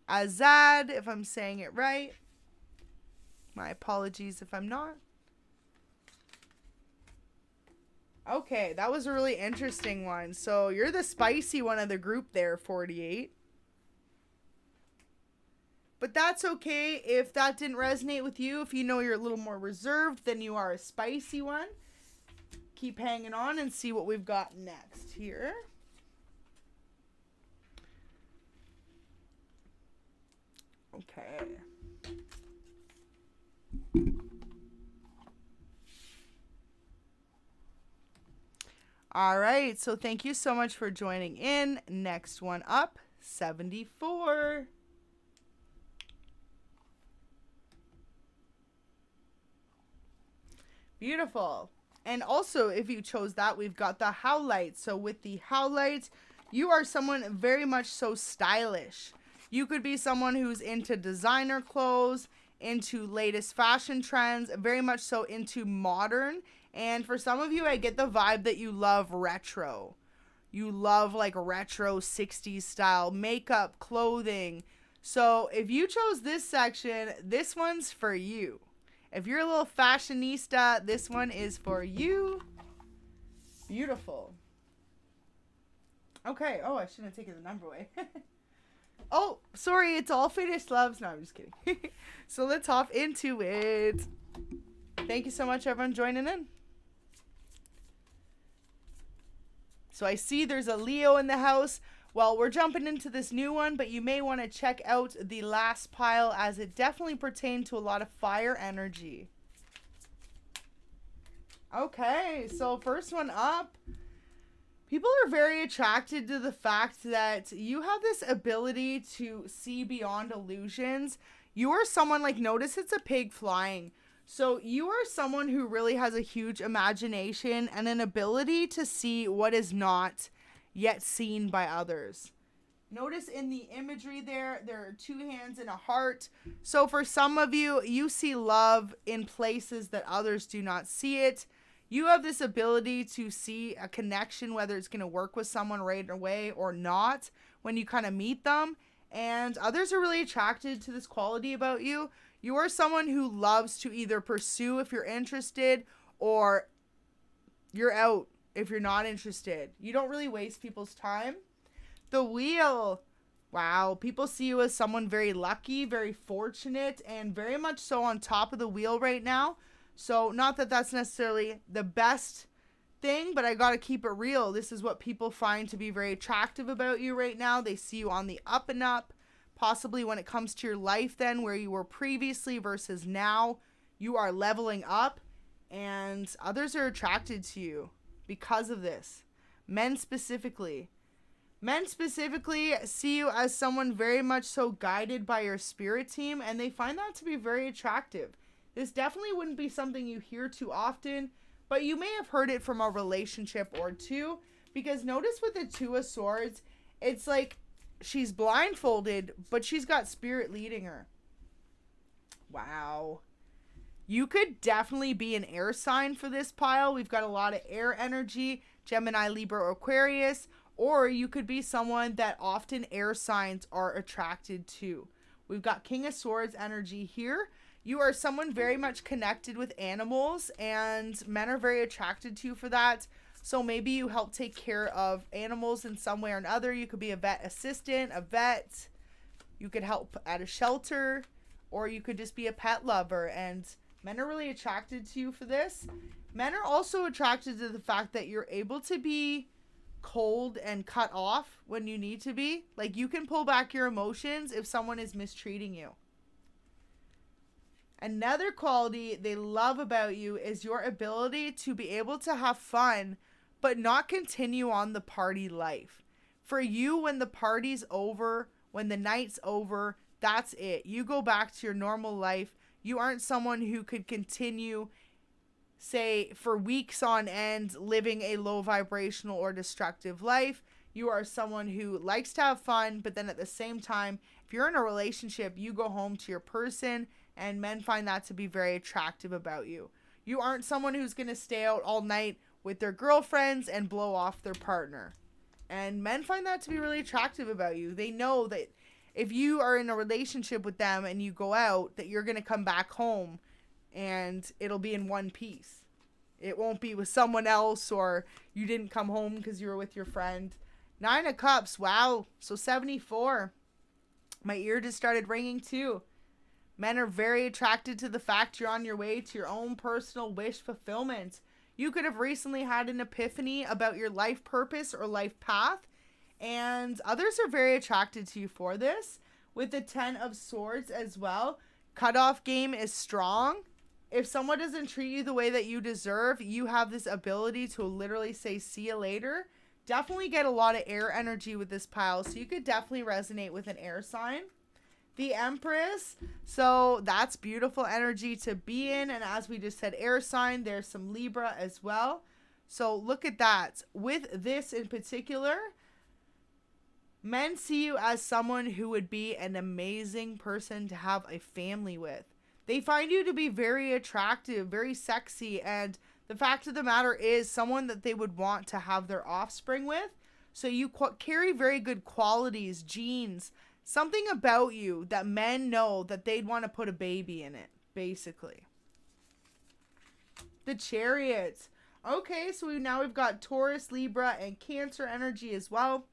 Azad, if I'm saying it right. My apologies if I'm not. Okay, that was a really interesting one. So you're the spicy one of the group there, 48. But that's okay if that didn't resonate with you. If you know you're a little more reserved, then you are a spicy one. Keep hanging on and see what we've got next here. Okay. All right. So thank you so much for joining in. Next one up, 74. Beautiful. And also, if you chose that, we've got the 𝙎𝙬𝙀. So with the 𝙎𝙬𝙀, you are someone very much so stylish. You could be someone who's into designer clothes, into latest fashion trends, very much so into modern. And for some of you, I get the vibe that you love retro. You love like retro 60s style makeup, clothing. So if you chose this section, this one's for you. If you're a little fashionista, this one is for you. Beautiful. Okay. Oh, I shouldn't have taken the number away. Oh, sorry. It's all finished, loves. No, I'm just kidding. So let's hop into it. Thank you so much, everyone, joining in. So I see there's a Leo in the house. Well, we're jumping into this new one, but you may want to check out the last pile as it definitely pertained to a lot of fire energy. Okay, so first one up. People are very attracted to the fact that you have this ability to see beyond illusions. You are someone, like, notice it's a pig flying. So you are someone who really has a huge imagination and an ability to see what is not yet seen by others. Notice in the imagery there are two hands and a heart. So for some of you, you see love in places that others do not see it. You have this ability to see a connection, whether it's going to work with someone right away or not when you kind of meet them. And others are really attracted to this quality about you. You are someone who loves to either pursue if you're interested or you're out if you're not interested. You don't really waste people's time. The wheel. Wow. People see you as someone very lucky, very fortunate, and very much so on top of the wheel right now. So not that that's necessarily the best thing, but I got to keep it real. This is what people find to be very attractive about you right now. They see you on the up and up, possibly when it comes to your life then where you were previously versus now. You are leveling up and others are attracted to you because of this. Men specifically see you as someone very much so guided by your spirit team, and they find that to be very attractive. This definitely wouldn't be something you hear too often, but you may have heard it from a relationship or two, because notice with the Two of Swords, it's like she's blindfolded, but she's got spirit leading her. Wow. You could definitely be an air sign for this pile. We've got a lot of air energy, Gemini, Libra, Aquarius, or you could be someone that often air signs are attracted to. We've got King of Swords energy here. You are someone very much connected with animals, and men are very attracted to you for that. So maybe you help take care of animals in some way or another. You could be a vet assistant, a vet. You could help at a shelter, or you could just be a pet lover. And men are really attracted to you for this. Men are also attracted to the fact that you're able to be cold and cut off when you need to be. Like, you can pull back your emotions if someone is mistreating you. Another quality they love about you is your ability to be able to have fun, but not continue on the party life. For you, when the party's over, when the night's over, that's it. You go back to your normal life. You aren't someone who could continue, say, for weeks on end, living a low vibrational or destructive life. You are someone who likes to have fun, but then at the same time, if you're in a relationship, you go home to your person, and men find that to be very attractive about you. You aren't someone who's going to stay out all night with their girlfriends and blow off their partner. And men find that to be really attractive about you. They know that if you are in a relationship with them and you go out, that you're going to come back home and it'll be in one piece. It won't be with someone else, or you didn't come home because you were with your friend. 9 of Cups. Wow. So 74. My ear just started ringing too. Men are very attracted to the fact you're on your way to your own personal wish fulfillment. You could have recently had an epiphany about your life purpose or life path, and others are very attracted to you for this. With the 10 of Swords as well, cutoff game is strong. If someone doesn't treat you the way that you deserve, you have this ability to literally say, see you later. Definitely get a lot of air energy with this pile, so you could definitely resonate with an air sign. The Empress, so that's beautiful energy to be in. And as we just said, air sign, there's some Libra as well. So look at that. With this in particular, men see you as someone who would be an amazing person to have a family with. They find you to be very attractive, very sexy, and the fact of the matter is someone that they would want to have their offspring with. So you carry very good qualities, genes, something about you that men know that they'd want to put a baby in it, basically. The Chariot. Okay, so we've got Taurus, Libra, and Cancer energy as well.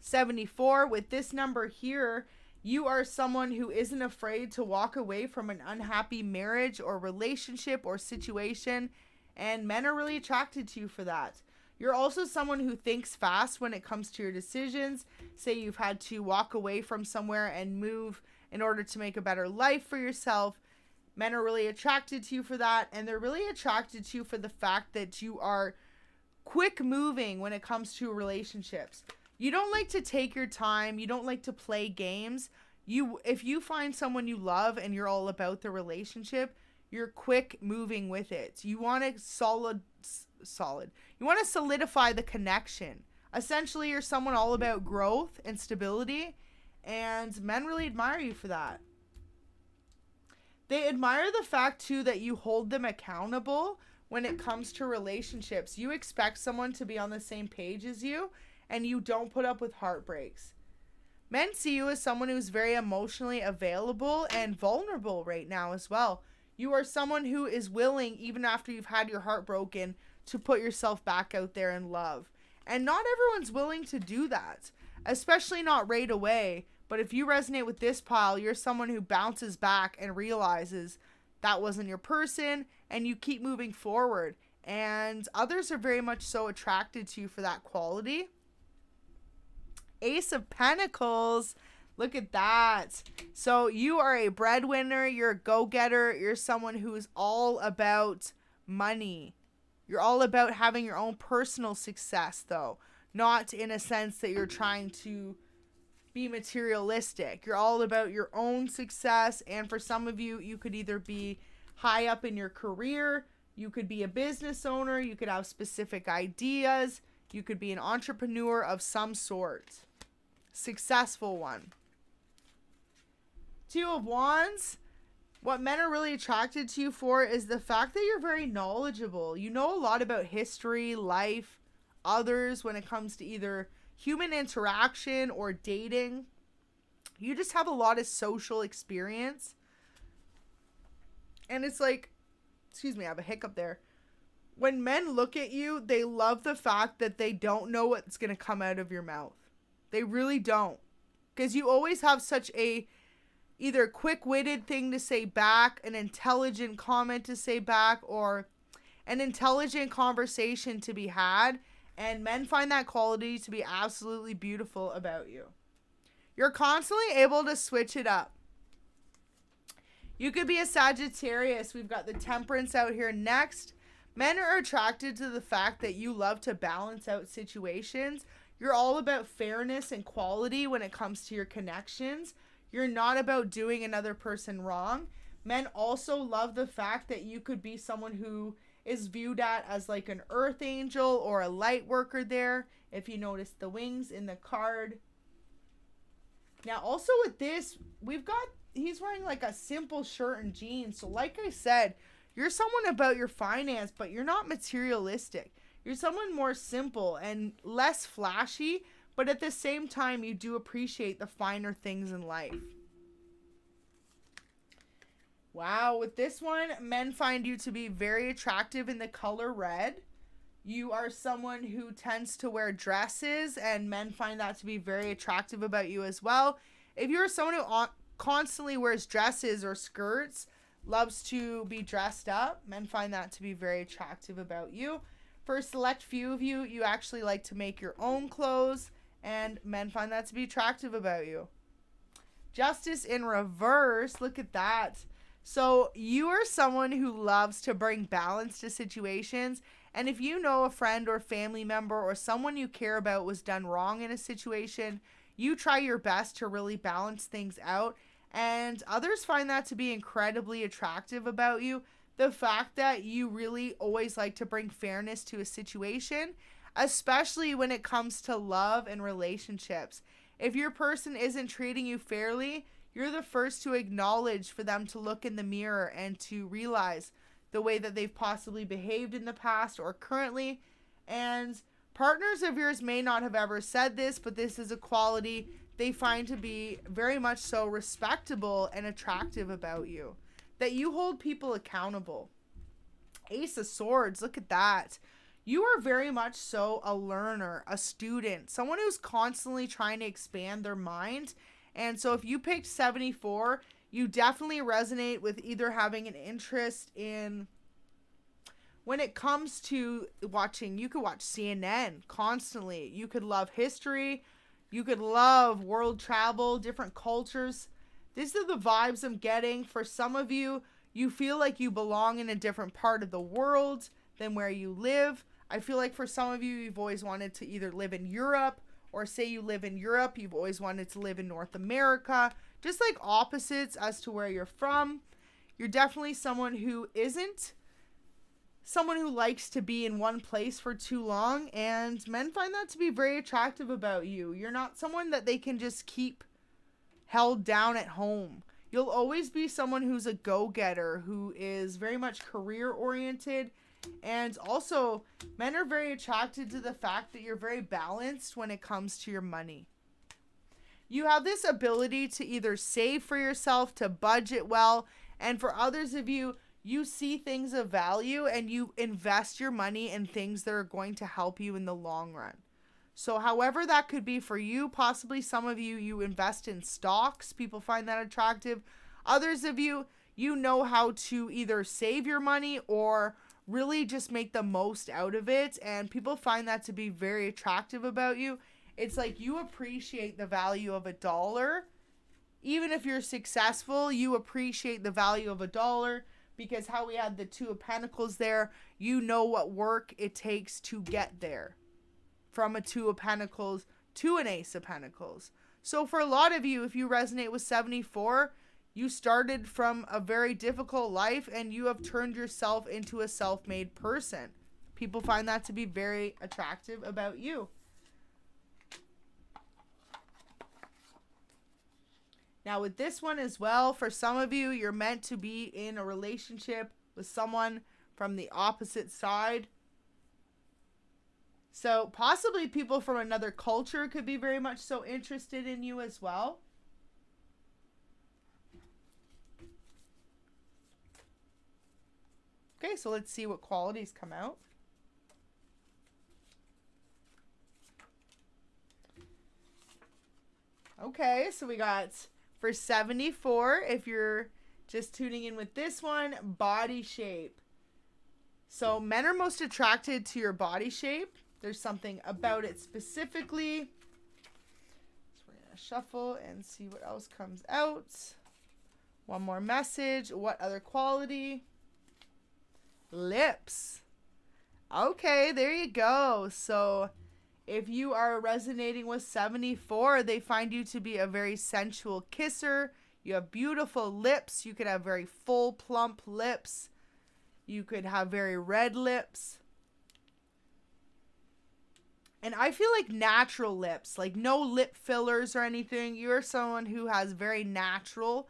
74. With this number here, you are someone who isn't afraid to walk away from an unhappy marriage or relationship or situation, and men are really attracted to you for that. You're also someone who thinks fast when it comes to your decisions. Say you've had to walk away from somewhere and move in order to make a better life for yourself. Men are really attracted to you for that, and they're really attracted to you for the fact that you are quick moving when it comes to relationships. You don't like to take your time. You don't like to play games. If you find someone you love and you're all about the relationship, you're quick moving with it. You want to You want to solidify the connection. Essentially, you're someone all about growth and stability, and men really admire you for that. They admire the fact, too, that you hold them accountable when it comes to relationships. You expect someone to be on the same page as you, and you don't put up with heartbreaks. Men see you as someone who's very emotionally available and vulnerable right now as well. You are someone who is willing, even after you've had your heart broken, to put yourself back out there in love. And not everyone's willing to do that, especially not right away. But if you resonate with this pile, you're someone who bounces back and realizes that wasn't your person, and you keep moving forward. And others are very much so attracted to you for that quality. Ace of Pentacles. Look at that. So you are a breadwinner. You're a go-getter. You're someone who's all about money. You're all about having your own personal success, though. Not in a sense that you're trying to be materialistic. You're all about your own success. And for some of you, you could either be high up in your career. You could be a business owner. You could have specific ideas. You could be an entrepreneur of some sort. Successful one. 2 of Wands. What men are really attracted to you for is the fact that you're very knowledgeable. You know a lot about history, life, others when it comes to either human interaction or dating. You just have a lot of social experience. And it's like, excuse me, I have a hiccup there. When men look at you, they love the fact that they don't know what's going to come out of your mouth. They really don't. Because you always have such a either quick-witted thing to say back, an intelligent comment to say back, or an intelligent conversation to be had. And men find that quality to be absolutely beautiful about you. You're constantly able to switch it up. You could be a Sagittarius. We've got the Temperance out here next. Men are attracted to the fact that you love to balance out situations. You're all about fairness and quality when it comes to your connections. You're not about doing another person wrong. Men also love the fact that you could be someone who is viewed at as like an earth angel or a light worker there. If you notice the wings in the card. Now also with this, he's wearing like a simple shirt and jeans. So like I said, you're someone about your finance, but you're not materialistic. You're someone more simple and less flashy, but at the same time, you do appreciate the finer things in life. Wow, with this one, men find you to be very attractive in the color red. You are someone who tends to wear dresses, and men find that to be very attractive about you as well. If you're someone who constantly wears dresses or skirts, loves to be dressed up, men find that to be very attractive about you. For a select few of you, you actually like to make your own clothes, and men find that to be attractive about you. Justice in reverse, look at that. So you are someone who loves to bring balance to situations, and if you know a friend or family member or someone you care about was done wrong in a situation, you try your best to really balance things out, and others find that to be incredibly attractive about you. The fact that you really always like to bring fairness to a situation, especially when it comes to love and relationships. If your person isn't treating you fairly, you're the first to acknowledge for them to look in the mirror and to realize the way that they've possibly behaved in the past or currently. And partners of yours may not have ever said this, but this is a quality they find to be very much so respectable and attractive about you. That you hold people accountable. Ace of Swords, look at that. You are very much so a learner, a student, someone who's constantly trying to expand their mind. And so if you picked 74, you definitely resonate with either having an interest in, when it comes to watching, you could watch CNN constantly. You could love history. You could love world travel, different cultures. These are the vibes I'm getting. For some of you, you feel like you belong in a different part of the world than where you live. I feel like for some of you, you've always wanted to either live in Europe, or say you live in Europe, you've always wanted to live in North America. Just like opposites as to where you're from. You're definitely someone who isn't someone who likes to be in one place for too long, and men find that to be very attractive about you. You're not someone that they can just keep held down at home. You'll always be someone who's a go-getter, who is very much career-oriented, and also men are very attracted to the fact that you're very balanced when it comes to your money. You have this ability to either save for yourself, to budget well, and for others of you, you see things of value and you invest your money in things that are going to help you in the long run. So however that could be for you, possibly some of you, you invest in stocks. People find that attractive. Others of you, you know how to either save your money or really just make the most out of it. And people find that to be very attractive about you. It's like you appreciate the value of $1. Even if you're successful, you appreciate the value of $1 because how we had the Two of Pentacles there, you know what work it takes to get there. From a Two of Pentacles to an Ace of Pentacles. So for a lot of you, if you resonate with 74, you started from a very difficult life and you have turned yourself into a self-made person. People find that to be very attractive about you. Now with this one as well, for some of you, you're meant to be in a relationship with someone from the opposite side. So possibly people from another culture could be very much so interested in you as well. Okay, so let's see what qualities come out. Okay, so we got for 74, if you're just tuning in with this one, body shape. So men are most attracted to your body shape. There's something about it specifically. So we're going to shuffle and see what else comes out. One more message. What other quality? Lips. Okay, there you go. So if you are resonating with 74, they find you to be a very sensual kisser. You have beautiful lips. You could have very full, plump lips. You could have very red lips. And I feel like natural lips, like no lip fillers or anything. You're someone who has very natural,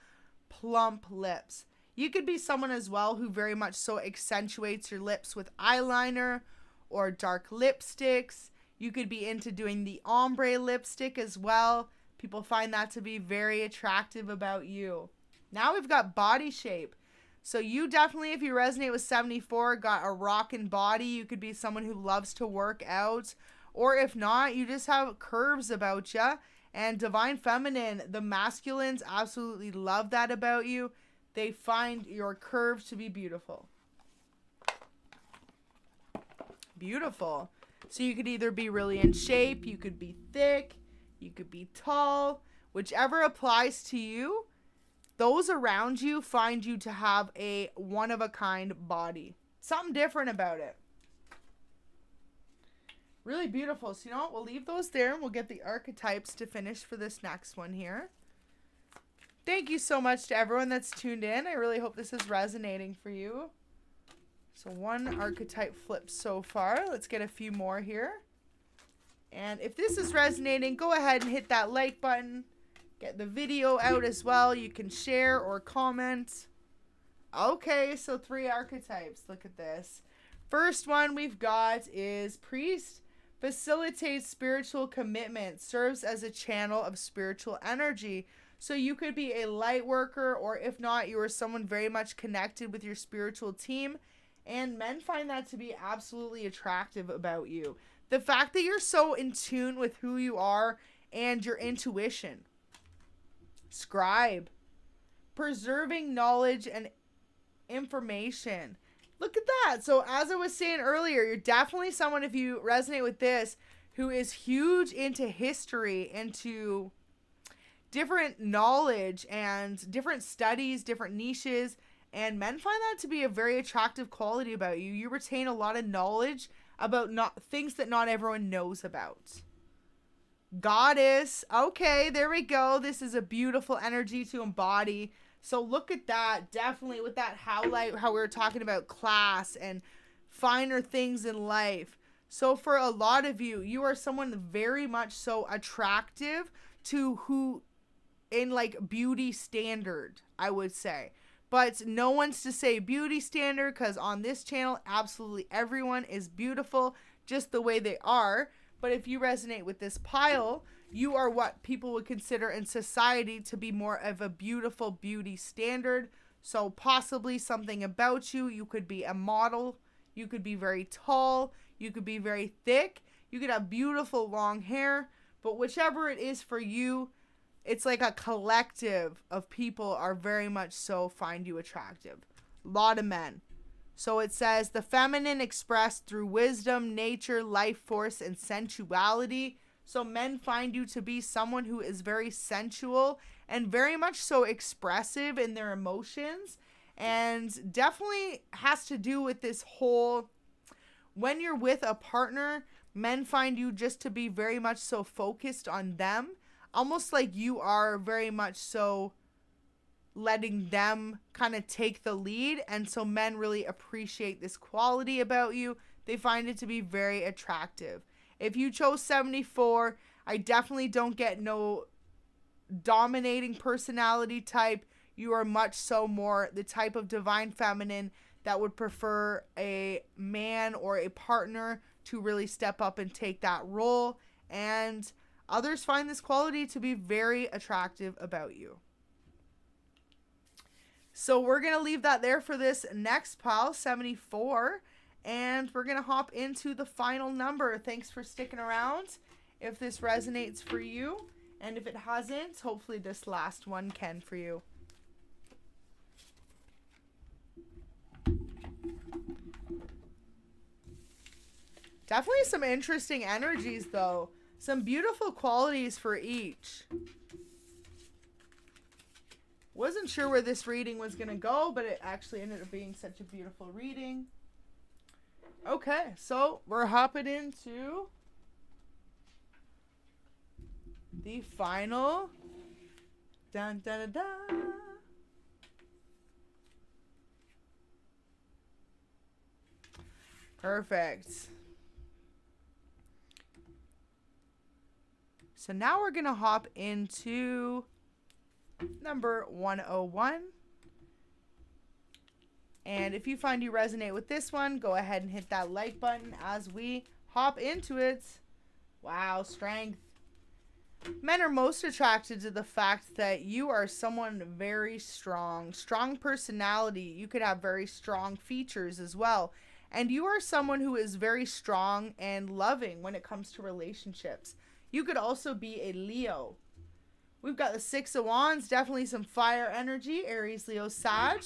plump lips. You could be someone as well who very much so accentuates your lips with eyeliner or dark lipsticks. You could be into doing the ombre lipstick as well. People find that to be very attractive about you. Now we've got body shape. So you definitely, if you resonate with 74, got a rockin' body. You could be someone who loves to work out. Or if not, you just have curves about you. And divine feminine, the masculines absolutely love that about you. They find your curves to be beautiful. Beautiful. So you could either be really in shape, you could be thick, you could be tall, whichever applies to you. Those around you find you to have a one-of-a-kind body. Something different about it. Really beautiful. So you know what? We'll leave those there and we'll get the archetypes to finish for this next one here. Thank you so much to everyone that's tuned in. I really hope this is resonating for you. So one archetype flipped so far. Let's get a few more here. And if this is resonating, go ahead and hit that like button. Get the video out as well. You can share or comment. Okay, so 3 archetypes. Look at this. First one we've got is priest. Facilitates spiritual commitment. Serves as a channel of spiritual energy. So you could be a light worker, or if not, you are someone very much connected with your spiritual team. And men find that to be absolutely attractive about you. The fact that you're so in tune with who you are and your intuition. Scribe. Preserving knowledge and information. Look at that. So as I was saying earlier, you're definitely someone, if you resonate with this, who is huge into history, into different knowledge and different studies, different niches. And men find that to be a very attractive quality about you. You retain a lot of knowledge about things that not everyone knows about. Goddess. Okay, there we go. This is a beautiful energy to embody. So look at that. Definitely with that how we were talking about class and finer things in life. So for a lot of you, you are someone very much so attractive to who in like beauty standard, I would say. But no one's to say beauty standard, because on this channel, absolutely everyone is beautiful just the way they are. But if you resonate with this pile, you are what people would consider in society to be more of a beautiful beauty standard. So possibly something about you. You could be a model. You could be very tall. You could be very thick. You could have beautiful long hair. But whichever it is for you, it's like a collective of people are very much so find you attractive. A lot of men. So it says the feminine expressed through wisdom, nature, life force, and sensuality. So men find you to be someone who is very sensual and very much so expressive in their emotions. And definitely has to do with this whole, when you're with a partner, men find you just to be very much so focused on them. Almost like you are very much so letting them kind of take the lead. And so men really appreciate this quality about you. They find it to be very attractive. If you chose 74, I definitely don't get no dominating personality type. You are much so more the type of divine feminine that would prefer a man or a partner to really step up and take that role. And others find this quality to be very attractive about you. So we're going to leave that there for this next pile, 74. And we're going to hop into the final number. Thanks for sticking around. If this resonates for you, and if it hasn't, hopefully this last one can for you. Definitely some interesting energies, though. Some beautiful qualities for each. Wasn't sure where this reading was going to go, but it actually ended up being such a beautiful reading. Okay, so we're hopping into the final. Dun, dun, dun, dun. Perfect. So now we're going to hop into number 101. And if you find you resonate with this one, go ahead and hit that like button as we hop into it. Wow, strength. Men are most attracted to the fact that you are someone very strong. Strong personality. You could have very strong features as well. And you are someone who is very strong and loving when it comes to relationships. You could also be a Leo. We've got the Six of Wands, definitely some fire energy, Aries, Leo, Sag.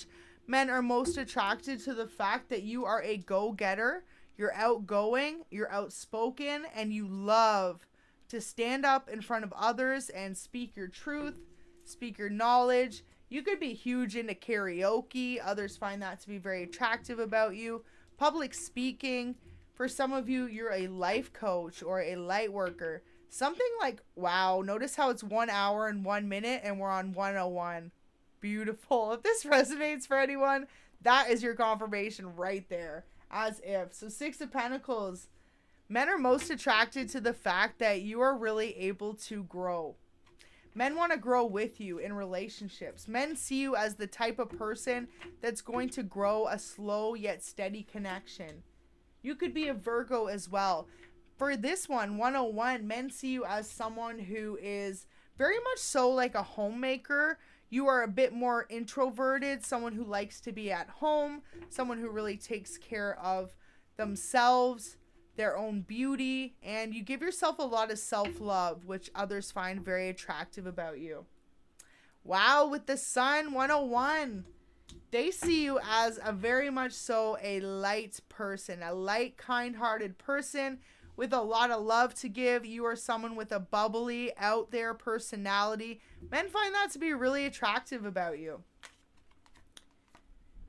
Men are most attracted to the fact that you are a go-getter. You're outgoing, you're outspoken, and you love to stand up in front of others and speak your truth, speak your knowledge. You could be huge into karaoke. Others find that to be very attractive about you. Public speaking. For some of you, you're a life coach or a light worker. Something like, wow, notice how it's 1 hour and 1 minute and we're on 101. Beautiful. If this resonates for anyone, that is your confirmation right there. As if. So 6 of Pentacles. Men are most attracted to the fact that you are really able to grow. Men want to grow with you in relationships. Men see you as the type of person that's going to grow a slow yet steady connection. You could be a Virgo as well. For this one, 101, men see you as someone who is very much so like a homemaker. You are a bit more introverted, someone who likes to be at home, someone who really takes care of themselves, their own beauty, and you give yourself a lot of self-love, which others find very attractive about you. Wow, with the Sun, 101. They see you as a very much so a light person, a light, kind-hearted person with a lot of love to give. You are someone with a bubbly, out there personality. Men find that to be really attractive about you.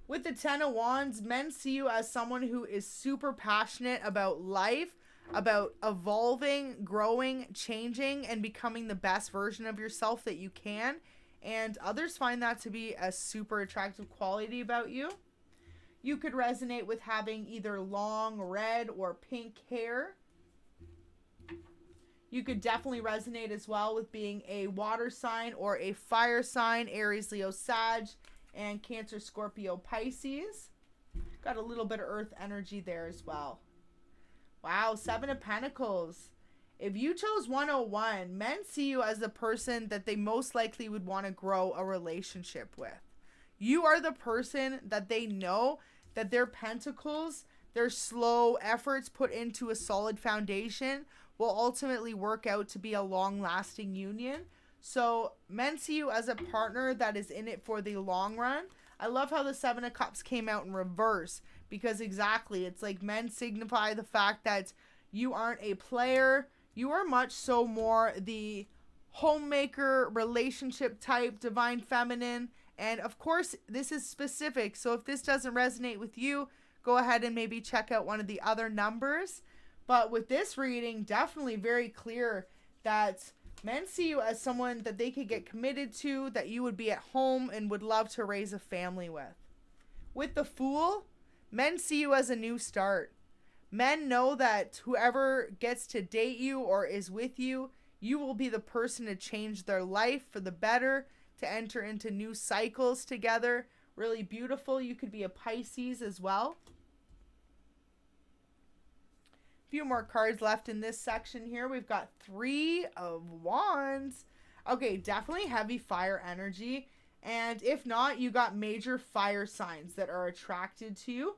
With the 10 of Wands, men see you as someone who is super passionate about life, about evolving, growing, changing, and becoming the best version of yourself that you can. And others find that to be a super attractive quality about you. You could resonate with having either long red or pink hair. You could definitely resonate as well with being a water sign or a fire sign, Aries, Leo, Sag, and Cancer, Scorpio, Pisces. Got a little bit of earth energy there as well. Wow, 7 of Pentacles. If you chose 101, men see you as the person that they most likely would want to grow a relationship with. You are the person that they know that their pentacles, their slow efforts put into a solid foundation will ultimately work out to be a long-lasting union. So men see you as a partner that is in it for the long run. I love how the 7 of Cups came out in reverse, because exactly, it's like men signify the fact that you aren't a player. You are much so more the homemaker, relationship type, divine feminine. And of course, this is specific. So if this doesn't resonate with you, go ahead and maybe check out one of the other numbers. But with this reading, definitely very clear that men see you as someone that they could get committed to, that you would be at home and would love to raise a family with. With the Fool, men see you as a new start. Men know that whoever gets to date you or is with you, you will be the person to change their life for the better, to enter into new cycles together. Really beautiful. You could be a Pisces as well. Few more cards left in this section here. We've got 3 of Wands. Okay, definitely heavy fire energy. And if not, you got major fire signs that are attracted to you.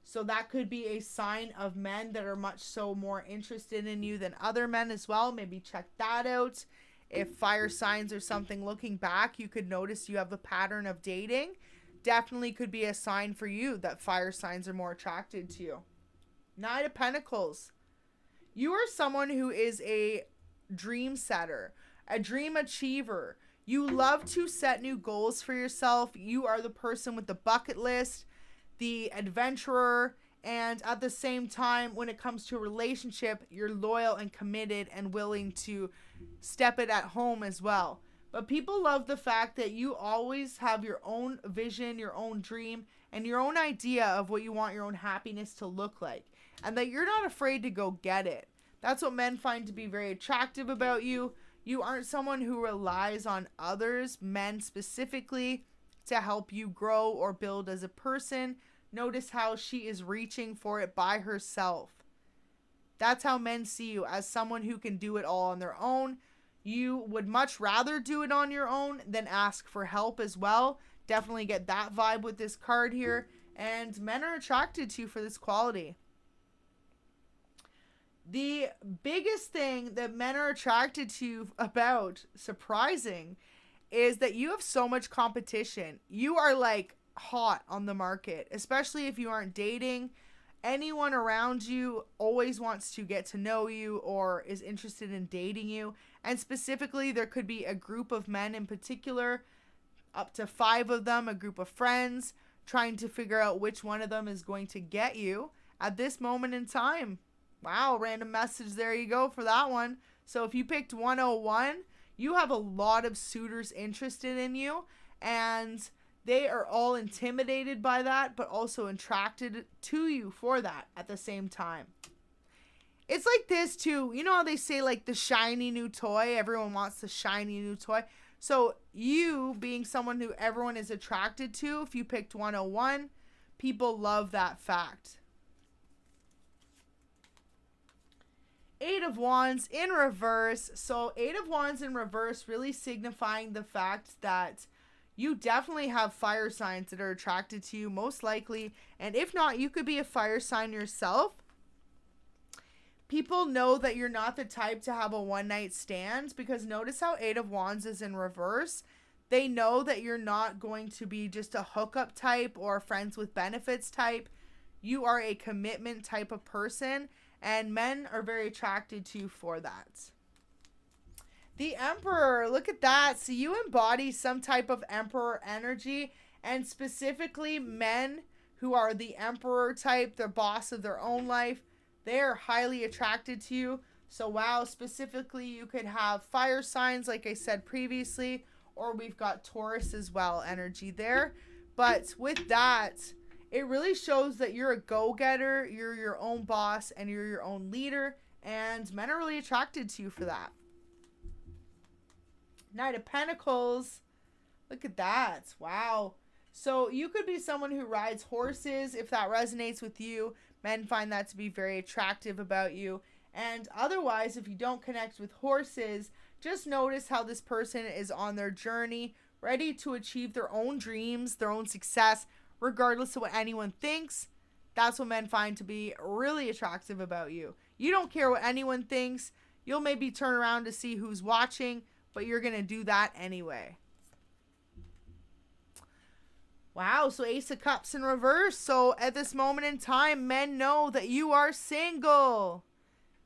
So that could be a sign of men that are much so more interested in you than other men as well. Maybe check that out. If fire signs or something, looking back, you could notice you have a pattern of dating. Definitely could be a sign for you that fire signs are more attracted to you. Knight of Pentacles. You are someone who is a dream setter, a dream achiever. You love to set new goals for yourself. You are the person with the bucket list, the adventurer, and at the same time, when it comes to a relationship, you're loyal and committed and willing to step it at home as well. But people love the fact that you always have your own vision, your own dream, and your own idea of what you want your own happiness to look like. And that you're not afraid to go get it. That's what men find to be very attractive about you. You aren't someone who relies on others, men specifically, to help you grow or build as a person. Notice how she is reaching for it by herself. That's how men see you, as someone who can do it all on their own. You would much rather do it on your own than ask for help as well. Definitely get that vibe with this card here. And men are attracted to you for this quality. The biggest thing that men are attracted to you about, surprising, is that you have so much competition. You are like hot on the market, especially if you aren't dating. Anyone around you always wants to get to know you or is interested in dating you. And specifically, there could be a group of men in particular, up to 5 of them, a group of friends, trying to figure out which one of them is going to get you at this moment in time. Wow, random message. There you go for that one. So if you picked 101, you have a lot of suitors interested in you, and they are all intimidated by that, but also attracted to you for that at the same time. It's like this too. You know how they say like the shiny new toy? Everyone wants the shiny new toy. So you being someone who everyone is attracted to, if you picked 101, people love that fact. 8 of Wands in reverse. So 8 of Wands in reverse really signifying the fact that you definitely have fire signs that are attracted to you, most likely. And if not, you could be a fire sign yourself. People know that you're not the type to have a one-night stand, because notice how 8 of Wands is in reverse. They know that you're not going to be just a hookup type or friends with benefits type. You are a commitment type of person, and men are very attracted to you for that. The Emperor, look at that. So you embody some type of Emperor energy, and specifically men who are the Emperor type, the boss of their own life, they are highly attracted to you. So wow, specifically you could have fire signs like I said previously, or we've got Taurus as well energy there. But with that, it really shows that you're a go-getter, you're your own boss, and you're your own leader, and men are really attracted to you for that. Knight of Pentacles. Look at that. Wow. So you could be someone who rides horses. If that resonates with you, men find that to be very attractive about you. And otherwise, if you don't connect with horses, just notice how this person is on their journey, ready to achieve their own dreams, their own success, regardless of what anyone thinks. That's what men find to be really attractive about you. You don't care what anyone thinks. You'll maybe turn around to see who's watching, but you're going to do that anyway. Wow, so Ace of Cups in reverse. So at this moment in time, men know that you are single.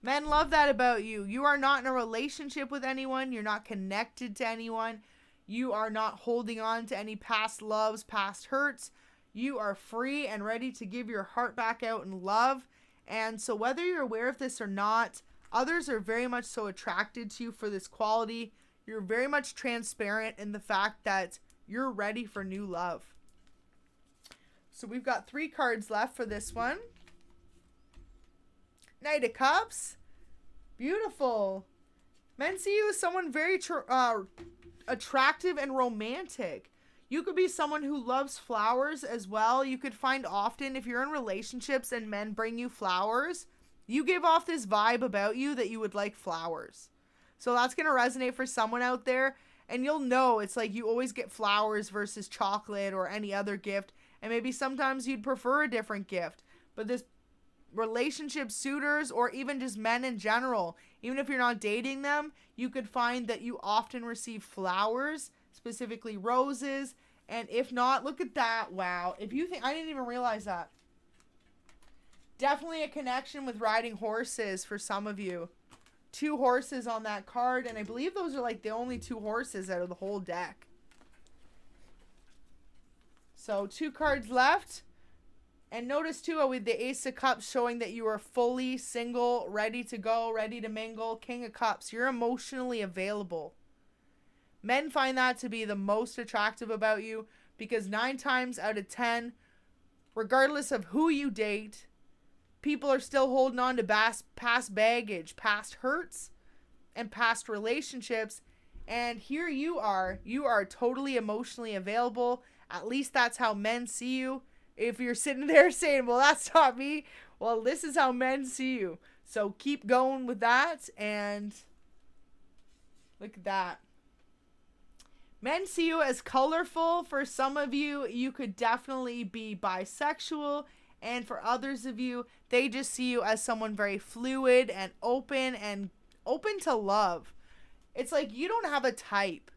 Men love that about you. You are not in a relationship with anyone. You're not connected to anyone. You are not holding on to any past loves, past hurts. You are free and ready to give your heart back out in love. And so whether you're aware of this or not, others are very much so attracted to you for this quality. You're very much transparent in the fact that you're ready for new love. So we've got 3 cards left for this one. Knight of Cups. Beautiful. Men see you as someone very attractive and romantic. You could be someone who loves flowers as well. You could find often if you're in relationships and men bring you flowers, you give off this vibe about you that you would like flowers. So that's going to resonate for someone out there. And you'll know it's like you always get flowers versus chocolate or any other gift. And maybe sometimes you'd prefer a different gift. But this relationship suitors or even just men in general, even if you're not dating them, you could find that you often receive flowers, specifically roses. And if not, look at that. Wow. If you think, I didn't even realize that. Definitely a connection with riding horses for some of you. 2 horses on that card, and I believe those are like the only 2 horses out of the whole deck. So 2 cards left. And notice too with the Ace of Cups showing that you are fully single, ready to go, ready to mingle. King of Cups, you're emotionally available. Men find that to be the most attractive about you because 9 times out of 10, regardless of who you date, people are still holding on to past baggage, past hurts, and past relationships. And here you are totally emotionally available. At least that's how men see you. If you're sitting there saying, well, that's not me. Well, this is how men see you. So keep going with that. And look at that. Men see you as colorful. For some of you, you could definitely be bisexual. And for others of you, they just see you as someone very fluid and open to love. It's like you don't have a type.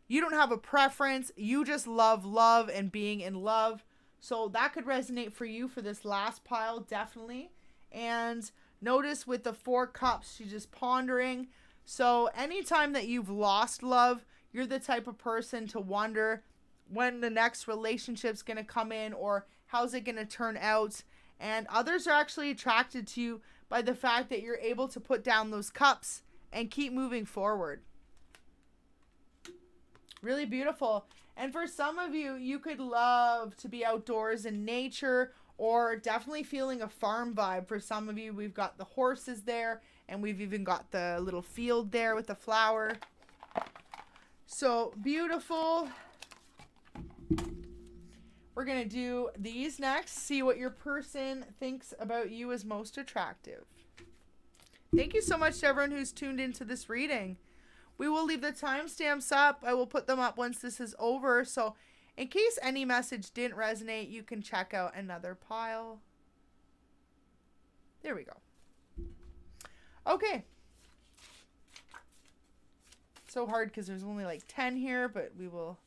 You don't have a preference. You just love love and being in love. So that could resonate for you for this last pile, definitely. And notice with the 4 cups, she's just pondering. So anytime that you've lost love, you're the type of person to wonder when the next relationship's going to come in or how's it going to turn out. And others are actually attracted to you by the fact that you're able to put down those cups and keep moving forward. Really beautiful. And for some of you, you could love to be outdoors in nature or definitely feeling a farm vibe. For some of you, we've got the horses there and we've even got the little field there with the flower. So beautiful. We're going to do these next. See what your person thinks about you as most attractive. Thank you so much to everyone who's tuned into this reading. We will leave the timestamps up. I will put them up once this is over. So in case any message didn't resonate, you can check out another pile. There we go. Okay. So hard because there's only like 10 here, but we will.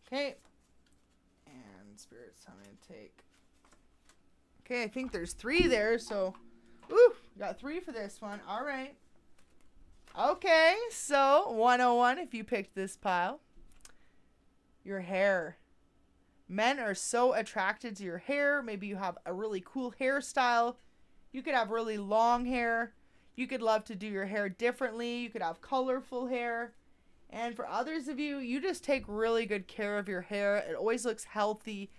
Okay. And Spirit's telling me to take. Okay, I think there's 3 there, so. Woo! Got 3 for this one. All right. Okay, so 101 if you picked this pile. Your hair. Men are so attracted to your hair. Maybe you have a really cool hairstyle. You could have really long hair. You could love to do your hair differently. You could have colorful hair. And for others of you, you just take really good care of your hair. It always looks healthy,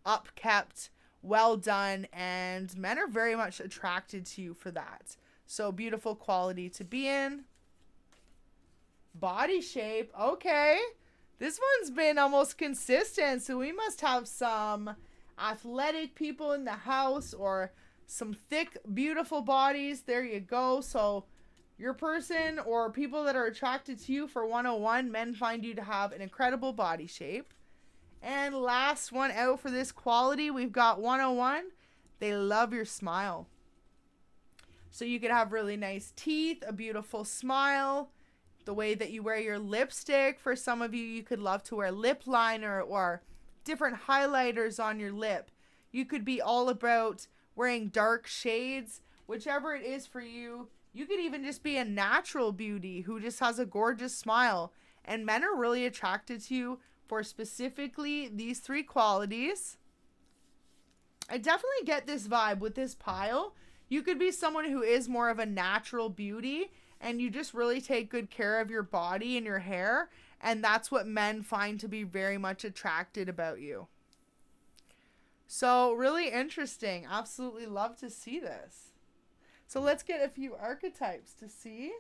upkept, well done, and men are very much attracted to you for that. So beautiful quality to be in. Body shape. Okay. This one's been almost consistent, so we must have some athletic people in the house or some thick, beautiful bodies. There you go. So your person or people that are attracted to you for 101, men find you to have an incredible body shape. And last one out for this quality, we've got 101. They love your smile. So you could have really nice teeth, a beautiful smile, the way that you wear your lipstick. For some of you, you could love to wear lip liner or different highlighters on your lip. You could be all about wearing dark shades, whichever it is for you. You could even just be a natural beauty who just has a gorgeous smile. And men are really attracted to you for specifically these 3 qualities. I definitely get this vibe with this pile. You could be someone who is more of a natural beauty and you just really take good care of your body and your hair. And that's what men find to be very much attracted about you. So really interesting. Absolutely love to see this. So let's get a few archetypes to see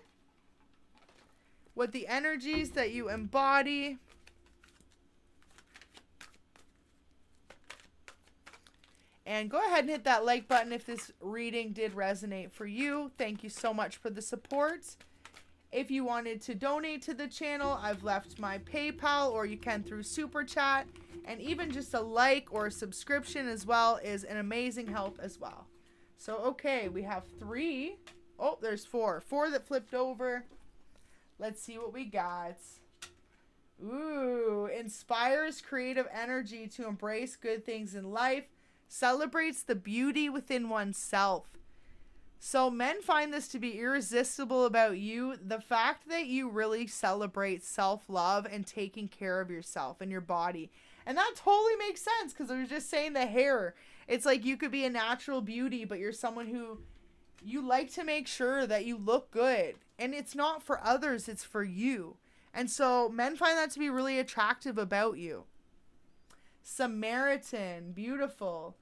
what the energies that you embody. And go ahead and hit that like button if this reading did resonate for you. Thank you so much for the support. If you wanted to donate to the channel, I've left my PayPal, or you can through Super Chat. And even just a like or a subscription as well is an amazing help as well. So, okay, we have 3. Oh, there's 4. 4 that flipped over. Let's see what we got. Ooh, inspires creative energy to embrace good things in life. Celebrates the beauty within oneself. So men find this to be irresistible about you. The fact that you really celebrate self-love and taking care of yourself and your body. And that totally makes sense, because I was just saying the hair. It's like you could be a natural beauty, but you're someone who you like to make sure that you look good. And it's not for others, it's for you. And so men find that to be really attractive about you. Samaritan, beautiful.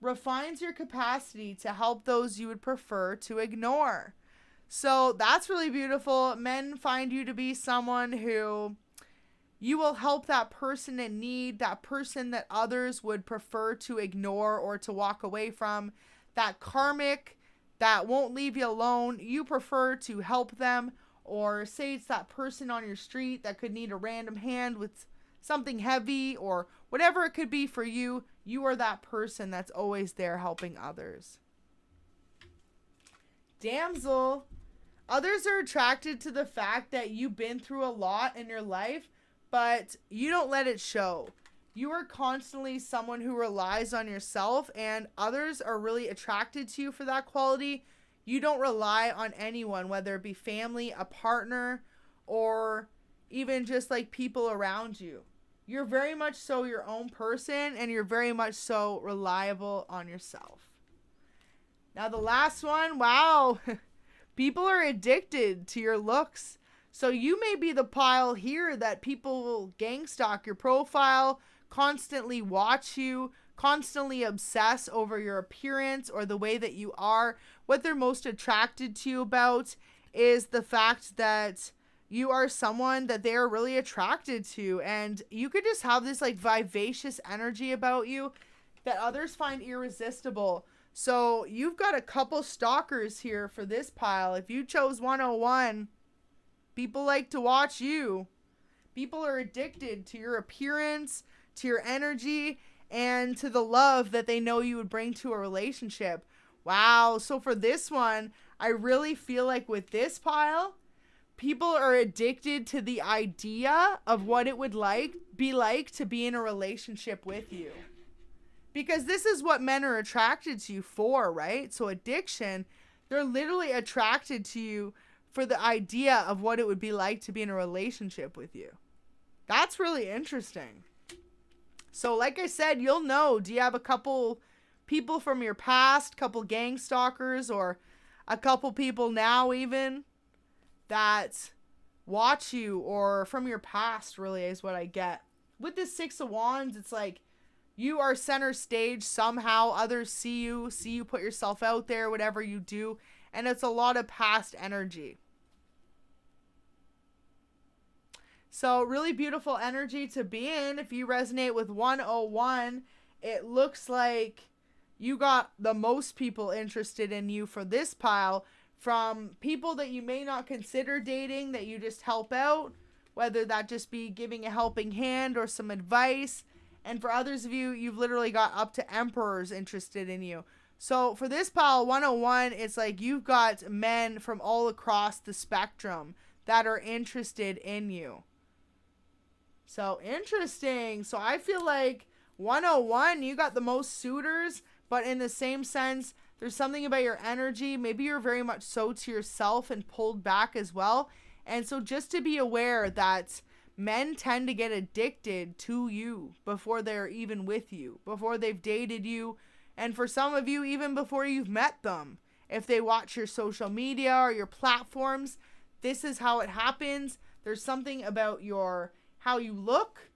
Refines your capacity to help those you would prefer to ignore. So that's really beautiful. Men find you to be someone who you will help that person in need, that person that others would prefer to ignore or to walk away from, that karmic that won't leave you alone. You prefer to help them, or say it's that person on your street that could need a random hand with something heavy or whatever it could be for you. You are that person that's always there helping others. Damsel. Others are attracted to the fact that you've been through a lot in your life, but you don't let it show. You are constantly someone who relies on yourself, and others are really attracted to you for that quality. You don't rely on anyone, whether it be family, a partner, or even just like people around you. You're very much so your own person, and you're very much so reliable on yourself. Now the last one, wow. People are addicted to your looks. So you may be the pile here that people will gang stalk your profile, constantly watch you, constantly obsess over your appearance or the way that you are. What they're most attracted to you about is the fact that you are someone that they are really attracted to, and you could just have this like vivacious energy about you that others find irresistible. So you've got a couple stalkers here for this pile. If you chose 101, people like to watch you. People are addicted to your appearance, to your energy, and to the love that they know you would bring to a relationship. Wow. So for this one, I really feel like with this pile, people are addicted to the idea of what it would be like to be in a relationship with you. Because this is what men are attracted to you for, right? So addiction, they're literally attracted to you for the idea of what it would be like to be in a relationship with you. That's really interesting. So like I said, you'll know, do you have a couple people from your past, couple gang stalkers, or a couple people now even that watch you, or from your past really is what I get. With this 6 of Wands, it's like you are center stage somehow. Others see you put yourself out there, whatever you do. And it's a lot of past energy. So really beautiful energy to be in. If you resonate with 101, it looks like you got the most people interested in you for this pile, from people that you may not consider dating, that you just help out, whether that just be giving a helping hand or some advice. And for others of you, you've literally got up to emperors interested in you. So for this pile 101, it's like you've got men from all across the spectrum that are interested in you. So interesting. So I feel like 101, you got the most suitors, but in the same sense, there's something about your energy. Maybe you're very much so to yourself and pulled back as well. And so just to be aware that men tend to get addicted to you before they're even with you, before they've dated you, and for some of you, even before you've met them. If they watch your social media or your platforms, this is how it happens. There's something about how you look,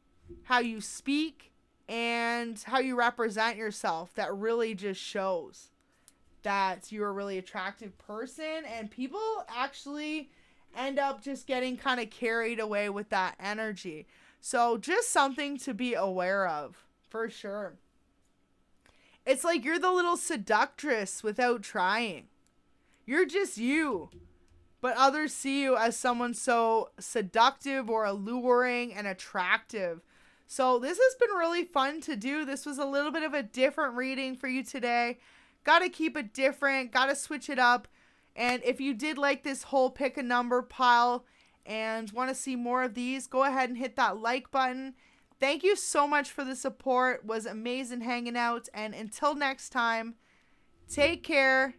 how you speak, and how you represent yourself that really just shows that you're a really attractive person, and people actually end up just getting kind of carried away with that energy. So just something to be aware of, for sure. It's like you're the little seductress without trying. You're just you. but others see you as someone so seductive or alluring and attractive. So this has been really fun to do. This was a little bit of a different reading for you today. Got to keep it different. Got to switch it up. And if you did like this whole pick a number pile and want to see more of these, go ahead and hit that like button. Thank you so much for the support. It was amazing hanging out. And until next time, take care.